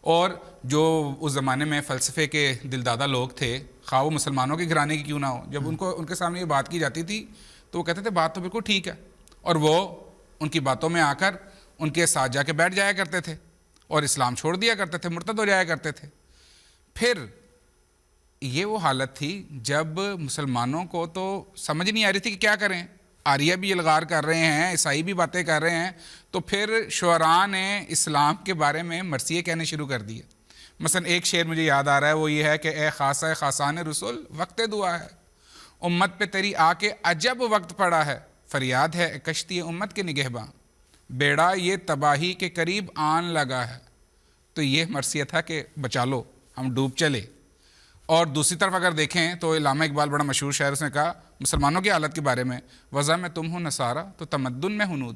اور جو اس زمانے میں فلسفے کے دلدادہ لوگ تھے، خواہ وہ مسلمانوں کے گھرانے کی کیوں نہ ہو، جب ان کے سامنے یہ بات کی جاتی تھی تو وہ کہتے تھے بات تو بالکل ٹھیک ہے، اور وہ ان کی باتوں میں آ کر ان کے ساتھ جا کے بیٹھ جایا کرتے تھے اور اسلام چھوڑ دیا کرتے تھے، مرتد ہو جایا کرتے تھے۔ پھر یہ وہ حالت تھی جب مسلمانوں کو تو سمجھ نہیں آ رہی تھی کہ کیا کریں، آریہ بھی الغار کر رہے ہیں، عیسائی بھی باتیں کر رہے ہیں، تو پھر شعراء نے اسلام کے بارے میں مرثیے کہنے شروع کر دیے۔ مثلا ایک شعر مجھے یاد آ رہا ہے، وہ یہ ہے کہ اے خاصہ خاصان رسول وقت دعا ہے، امت پہ تیری آ کے عجب وقت پڑا ہے، فریاد ہے کشتی امت کے نگہباں، بیڑا یہ تباہی کے قریب آن لگا ہے۔ تو یہ مرثیہ تھا کہ بچا لو ہم ڈوب چلے۔ اور دوسری طرف اگر دیکھیں تو علامہ اقبال بڑا مشہور شاعر، اس نے کہا مسلمانوں کی حالت کے بارے میں، وضع میں تم ہو نصارہ تو تمدن میں ہنود،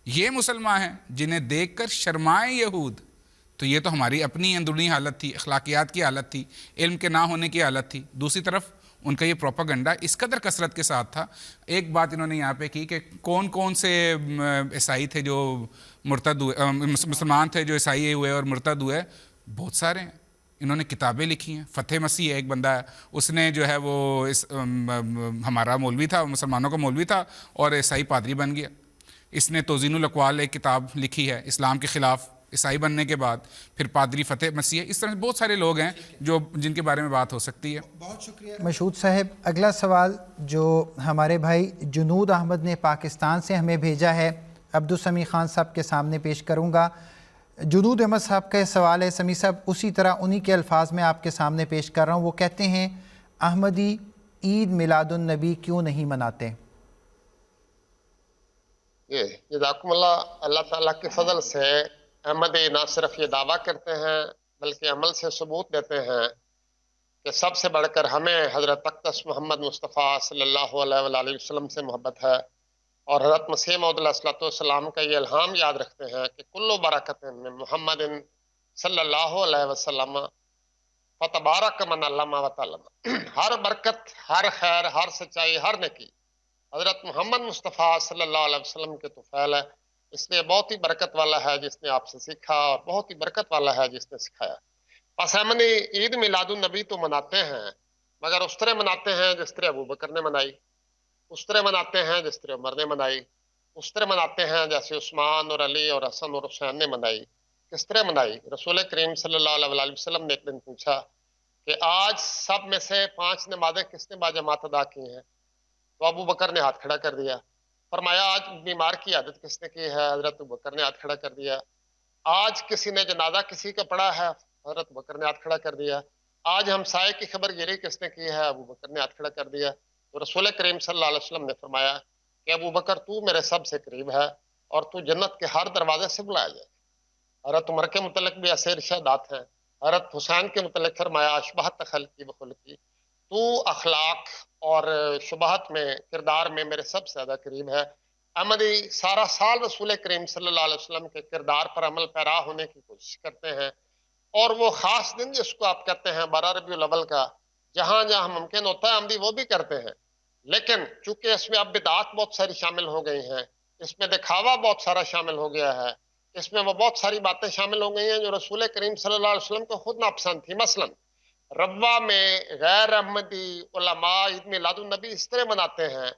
یہ مسلمان ہیں جنہیں دیکھ کر شرمائے یہود۔ تو یہ تو ہماری اپنی اندرونی حالت تھی، اخلاقیات کی حالت تھی، علم کے نہ ہونے کی حالت تھی۔ دوسری طرف ان کا یہ پروپیگنڈا اس قدر کثرت کے ساتھ تھا۔ ایک بات انہوں نے یہاں پہ کی کہ کون کون سے عیسائی تھے جو مرتد ہوئے، مسلمان تھے جو عیسائی ہوئے اور مرتد ہوئے، بہت سارے ہیں۔ انہوں نے کتابیں لکھی ہیں، فتح مسیح ہے ایک بندہ ہے، اس نے جو ہے وہ ہمارا مولوی تھا، مسلمانوں کا مولوی تھا اور عیسائی پادری بن گیا۔ اس نے توزین الاقوال ایک کتاب لکھی ہے اسلام کے خلاف عیسائی بننے کے بعد، پھر پادری فتح مسیح ہے۔ اس طرح بہت سارے لوگ ہیں جن کے بارے میں بات ہو سکتی ہے۔ بہت شکریہ مشہود صاحب۔ اگلا سوال جو ہمارے بھائی جنود احمد نے پاکستان سے ہمیں بھیجا ہے، عبدالسمیع خان صاحب کے سامنے پیش کروں گا۔ جنود احمد صاحب کا سوال ہے، سمیع صاحب اسی طرح انہی کے الفاظ میں آپ کے سامنے پیش کر رہا ہوں۔ وہ کہتے ہیں احمدی عید میلاد النبی کیوں نہیں مناتے؟ جزاکم اللہ۔ اللہ تعالیٰ کے فضل سے احمدی نہ صرف یہ دعویٰ کرتے ہیں بلکہ عمل سے ثبوت دیتے ہیں کہ سب سے بڑھ کر ہمیں حضرت اقدس محمد مصطفیٰ صلی اللہ علیہ وآلہ وسلم سے محبت ہے، اور حضرت مسیح موعود علیہ السلام کا یہ الہام یاد رکھتے ہیں کہ کل برکت من محمد صلی اللہ علیہ وسلم فتبارک من علم و تعلم۔ ہر برکت، ہر خیر، ہر سچائی، ہر نیکی حضرت محمد مصطفیٰ صلی اللہ علیہ وسلم کے طفیل ہے، اس لیے بہت ہی برکت والا ہے جس نے آپ سے سیکھا، اور بہت ہی برکت والا ہے جس نے سکھایا۔ پس احمدی عید میلاد النبی تو مناتے ہیں، مگر اس طرح مناتے ہیں جس طرح ابوبکر نے منائی، اس طرح مناتے ہیں جس طرح عمر نے منائی، اس طرح مناتے ہیں جیسے عثمان اور علی اور حسن اور حسین نے منائی۔ کس طرح منائی؟ رسول کریم صلی اللہ علیہ وآلہ وسلم نے ایک دن پوچھا کہ آج سب میں سے 5 نمازیں کس نے باجماعت ادا کی ہیں؟ تو ابو بکر نے ہاتھ کھڑا کر دیا۔ فرمایا آج بیمار کی عادت کس نے کی ہے؟ حضرت ابو بکر نے ہاتھ کھڑا کر دیا۔ آج کسی نے جنازہ کسی کا پڑھا ہے؟ حضرت ابو بکر نے ہاتھ کھڑا کر دیا۔ آج ہمسائے کی خبر گیری کس نے کی ہے؟ ابو بکر نے ہاتھ کھڑا کر دیا۔ تو رسول کریم صلی اللہ علیہ وسلم نے فرمایا کہ ابو بکر تو میرے سب سے قریب ہے اور تو جنت کے ہر دروازے سے بلایا جائے. حضرت عمر کے متعلق بھی ایسے ارشادات ہیں. حضرت حسین کے متعلق فرمایا اشبہت خلقی بخلقی، تو اخلاق اور شبہت میں، کردار میں میرے سب سے زیادہ قریب ہے. احمدی سارا سال رسول کریم صلی اللہ علیہ وسلم کے کردار پر عمل پیرا ہونے کی کوشش کرتے ہیں، اور وہ خاص دن جس کو آپ کہتے ہیں 12 ربیع الاول کا، جہاں جہاں ممکن ہوتا ہے احمدی وہ بھی کرتے ہیں. لیکن چونکہ اس میں اب بدعات بہت ساری شامل ہو گئی ہیں، اس میں دکھاوا بہت سارا شامل ہو گیا ہے، اس میں وہ بہت ساری باتیں شامل ہو گئی ہیں جو رسول کریم صلی اللہ علیہ وسلم کو خود ناپسند تھی. مثلا ربوہ میں غیر احمدی علماء عید میلاد النبی اس طرح مناتے ہیں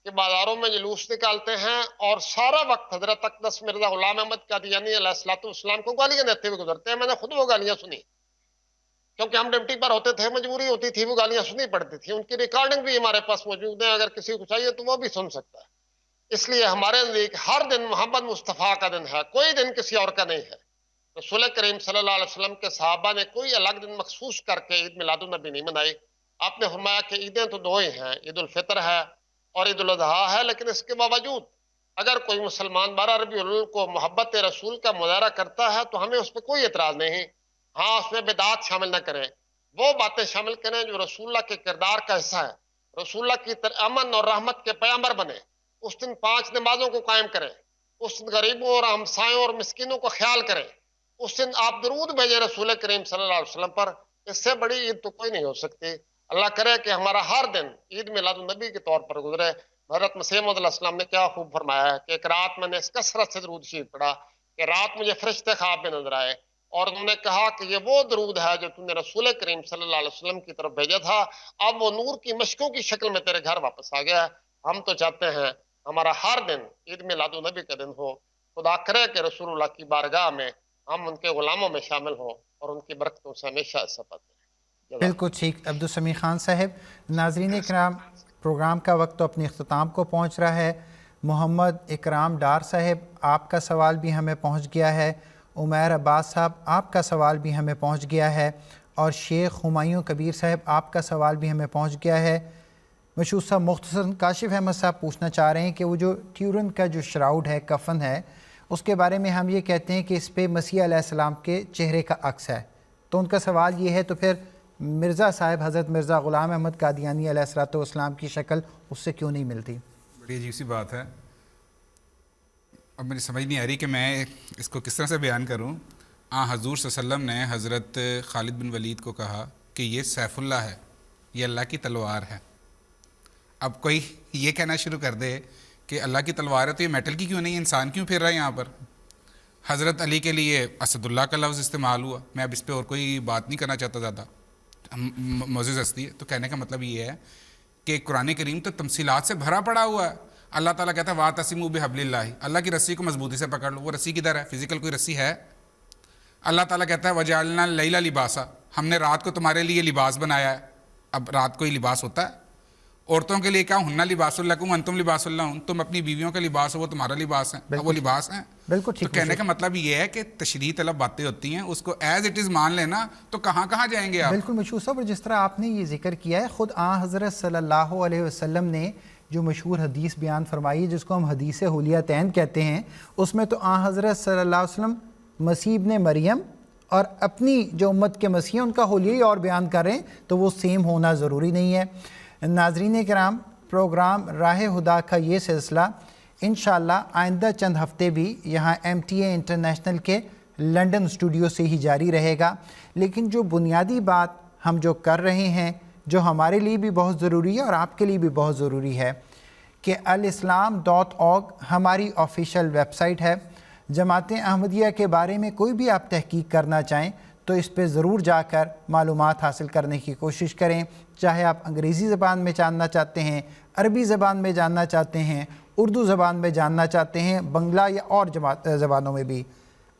کہ بازاروں میں جلوس نکالتے ہیں اور سارا وقت حضرت اقدس مرزا غلام احمد قادیانی علیہ الصلوۃ والسلام کو گالیاں دیتے ہوئے گزرتے ہیں. میں نے خود وہ گالیاں سنی، کیونکہ ہم ڈیوٹی پر ہوتے تھے، مجبوری ہوتی تھی، وہ گالیاں سنی پڑتی تھی. ان کی ریکارڈنگ بھی ہمارے پاس موجود ہے، اگر کسی کو چاہیے تو وہ بھی سن سکتا ہے. اس لیے ہمارے نزدیک ہر دن محمد مصطفیٰ کا دن ہے، کوئی دن کسی اور کا نہیں ہے. رسول کریم صلی اللہ علیہ وسلم کے صحابہ نے کوئی الگ دن مخصوص کر کے عید میلاد النبی نہیں منائی. آپ نے فرمایا کہ عیدیں تو دو ہی ہیں، عید الفطر ہے اور عید الاضحیٰ ہے، لیکن اس کے باوجود اگر کوئی مسلمان 12 ربیع الاول کو محبت رسول کا مظاہرہ کرتا ہے تو ہمیں اس پہ کوئی اعتراض نہیں. ہاں اس میں بدعات شامل نہ کریں، وہ باتیں شامل کریں جو رسول اللہ کے کردار کا حصہ ہے. رسول اللہ کی امن اور رحمت کے پیغمبر بنے، اس دن 5 نمازوں کو قائم کریں، اس دن غریبوں اور ہمسایوں اور مسکینوں کو خیال کریں، اس دن آپ درود بھیجیں رسول کریم صلی اللہ علیہ وسلم پر. اس سے بڑی عید تو کوئی نہیں ہو سکتی. اللہ کرے کہ ہمارا ہر دن عید میلاد النبی کے طور پر گزرے. حضرت مسیح موعود علیہ السلام نے کیا خوب فرمایا ہے کہ ایک رات میں نے اس کثرت سے درود شریف پڑھا کہ رات مجھے فرشتے خواب میں نظر آئے اور انہوں نے کہا کہ یہ وہ درود ہے جو تم نے رسول کریم صلی اللہ علیہ وسلم کی طرف بھیجا تھا، اب وہ نور کی مشکوں کی شکل میں تیرے گھر واپس آ گیا. ہم تو چاہتے ہیں ہمارا ہر دن عید میلاد النبی کا دن ہو. خدا کرے کہ رسول اللہ کی بارگاہ میں ہم ان کے غلاموں میں شامل ہوں اور ان کی برکتوں سے ہمیشہ استفادہ کریں. بالکل ٹھیک عبدالسمیع خان صاحب. ناظرین اکرام، پروگرام کا وقت تو اپنے اختتام کو پہنچ رہا ہے. محمد اکرام ڈار صاحب، آپ کا سوال بھی ہمیں پہنچ گیا ہے. عمیر عباس صاحب، آپ کا سوال بھی ہمیں پہنچ گیا ہے. اور شیخ ہمایوں کبیر صاحب، آپ کا سوال بھی ہمیں پہنچ گیا ہے. مشہور صاحب مختصر کاشف احمد صاحب پوچھنا چاہ رہے ہیں کہ وہ جو ٹیورن کا جو شراؤڈ ہے، کفن ہے، اس کے بارے میں ہم یہ کہتے ہیں کہ اس پہ مسیح علیہ السلام کے چہرے کا عکس ہے. تو ان کا سوال یہ ہے تو پھر مرزا صاحب حضرت مرزا غلام احمد قادیانی علیہ الصلوۃ والسلام کی شکل اس سے کیوں نہیں ملتی؟ بڑی عجیب سی بات ہے. اب مجھے سمجھ نہیں آ رہی کہ میں اس کو کس طرح سے بیان کروں. حضور صلی اللہ علیہ وسلم نے حضرت خالد بن ولید کو کہا کہ یہ سیف اللہ ہے، یہ اللہ کی تلوار ہے. اب کوئی یہ کہنا شروع کر دے کہ اللہ کی تلوار ہے تو یہ میٹل کی کیوں نہیں، انسان کیوں پھر رہا ہے یہاں پر. حضرت علی کے لیے اسد اللہ کا لفظ استعمال ہوا. میں اب اس پہ اور کوئی بات نہیں کرنا چاہتا زیادہ، معزز ہستی ہے. تو کہنے کا مطلب یہ ہے کہ قرآن کریم تو تمثیلات سے بھرا پڑا ہوا ہے. اللہ تعالیٰ کہتا ہے وَاعْتَصِمُوا بِحَبْلِ اللَّهِ، اللہ کی رسی کو مضبوطی سے پکڑ لو. وہ رسی کدھر ہے؟ فزیکل کوئی رسی ہے؟ اللہ تعالیٰ کہتا ہے وَجَعَلْنَا اللَّيْلَ لِبَاسًا، ہم نے رات کو تمہارے لیے لباس بنایا ہے. اب رات کو ہی لباس ہوتا ہے. عورتوں کے لیے کیا ہن لباس لکم انتم لباس لہن، تم اپنی بیویوں کا لباس ہو، وہ تمہارا لباس ہے. وہ لباس ہیں. بالکل تو ٹھیک. کہنے کا مطلب یہ ہے کہ تشریح طلب باتیں ہوتی ہیں، اس کو ایز اٹ از مان لینا تو کہاں کہاں جائیں گے آپ. بالکل مشہور صاحب، اور جس طرح آپ نے یہ ذکر کیا ہے، خود حضرت صلی اللہ علیہ وسلم نے جو مشہور حدیث بیان فرمائی ہے جس کو ہم حدیث حلیتین کہتے ہیں، اس میں تو حضرت صلی اللہ علیہ وسلم مسیح ابن مریم اور اپنی جو امت کے مسیح ہیں ان کا حلیہ ہی اور بیان کر رہے ہیں، تو وہ سیم ہونا ضروری نہیں ہے. ناظرین کرام، پروگرام راہ ہدا کا یہ سلسلہ انشاءاللہ آئندہ چند ہفتے بھی یہاں MTA انٹرنیشنل کے لنڈن اسٹوڈیو سے ہی جاری رہے گا. لیکن جو بنیادی بات ہم جو کر رہے ہیں، جو ہمارے لیے بھی بہت ضروری ہے اور آپ کے لیے بھی بہت ضروری ہے، کہ alislam.org ہماری آفیشیل ویب سائٹ ہے. جماعت احمدیہ کے بارے میں کوئی بھی آپ تحقیق کرنا چاہیں تو اس پہ ضرور جا کر معلومات حاصل کرنے کی کوشش کریں. چاہے آپ انگریزی زبان میں جاننا چاہتے ہیں، عربی زبان میں جاننا چاہتے ہیں، اردو زبان میں جاننا چاہتے ہیں، بنگلہ یا اور زبانوں میں بھی.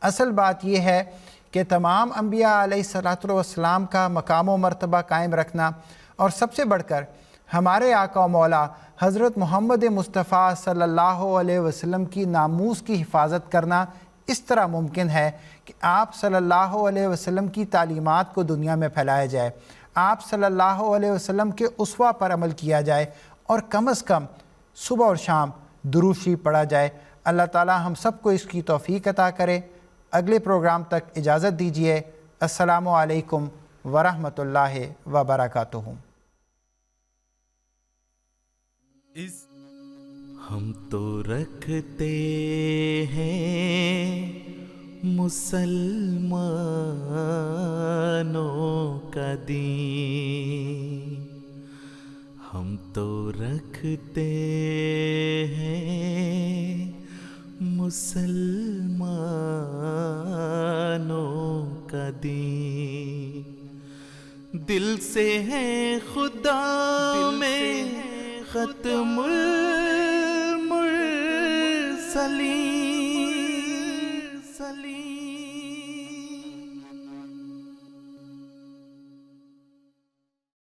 اصل بات یہ ہے کہ تمام انبیاء علیہ الصلوۃ والسلام کا مقام و مرتبہ قائم رکھنا، اور سب سے بڑھ کر ہمارے آقا و مولا حضرت محمد مصطفیٰ صلی اللہ علیہ وسلم کی ناموس کی حفاظت کرنا اس طرح ممکن ہے کہ آپ صلی اللہ علیہ وسلم کی تعلیمات کو دنیا میں پھیلایا جائے، آپ صلی اللہ علیہ وسلم کے اسوہ پر عمل کیا جائے، اور کم از کم صبح اور شام درود شریف پڑھا جائے۔ اللہ تعالی ہم سب کو اس کی توفیق عطا کرے۔ اگلے پروگرام تک اجازت دیجیے۔ السلام علیکم ورحمۃ اللہ وبرکاتہ۔ ہم تو رکھتے ہیں مسلمانوں کا دین، ہم تو رکھتے ہیں مسلمانوں کا دین، دل سے ہے خدا میں ختم المرسلین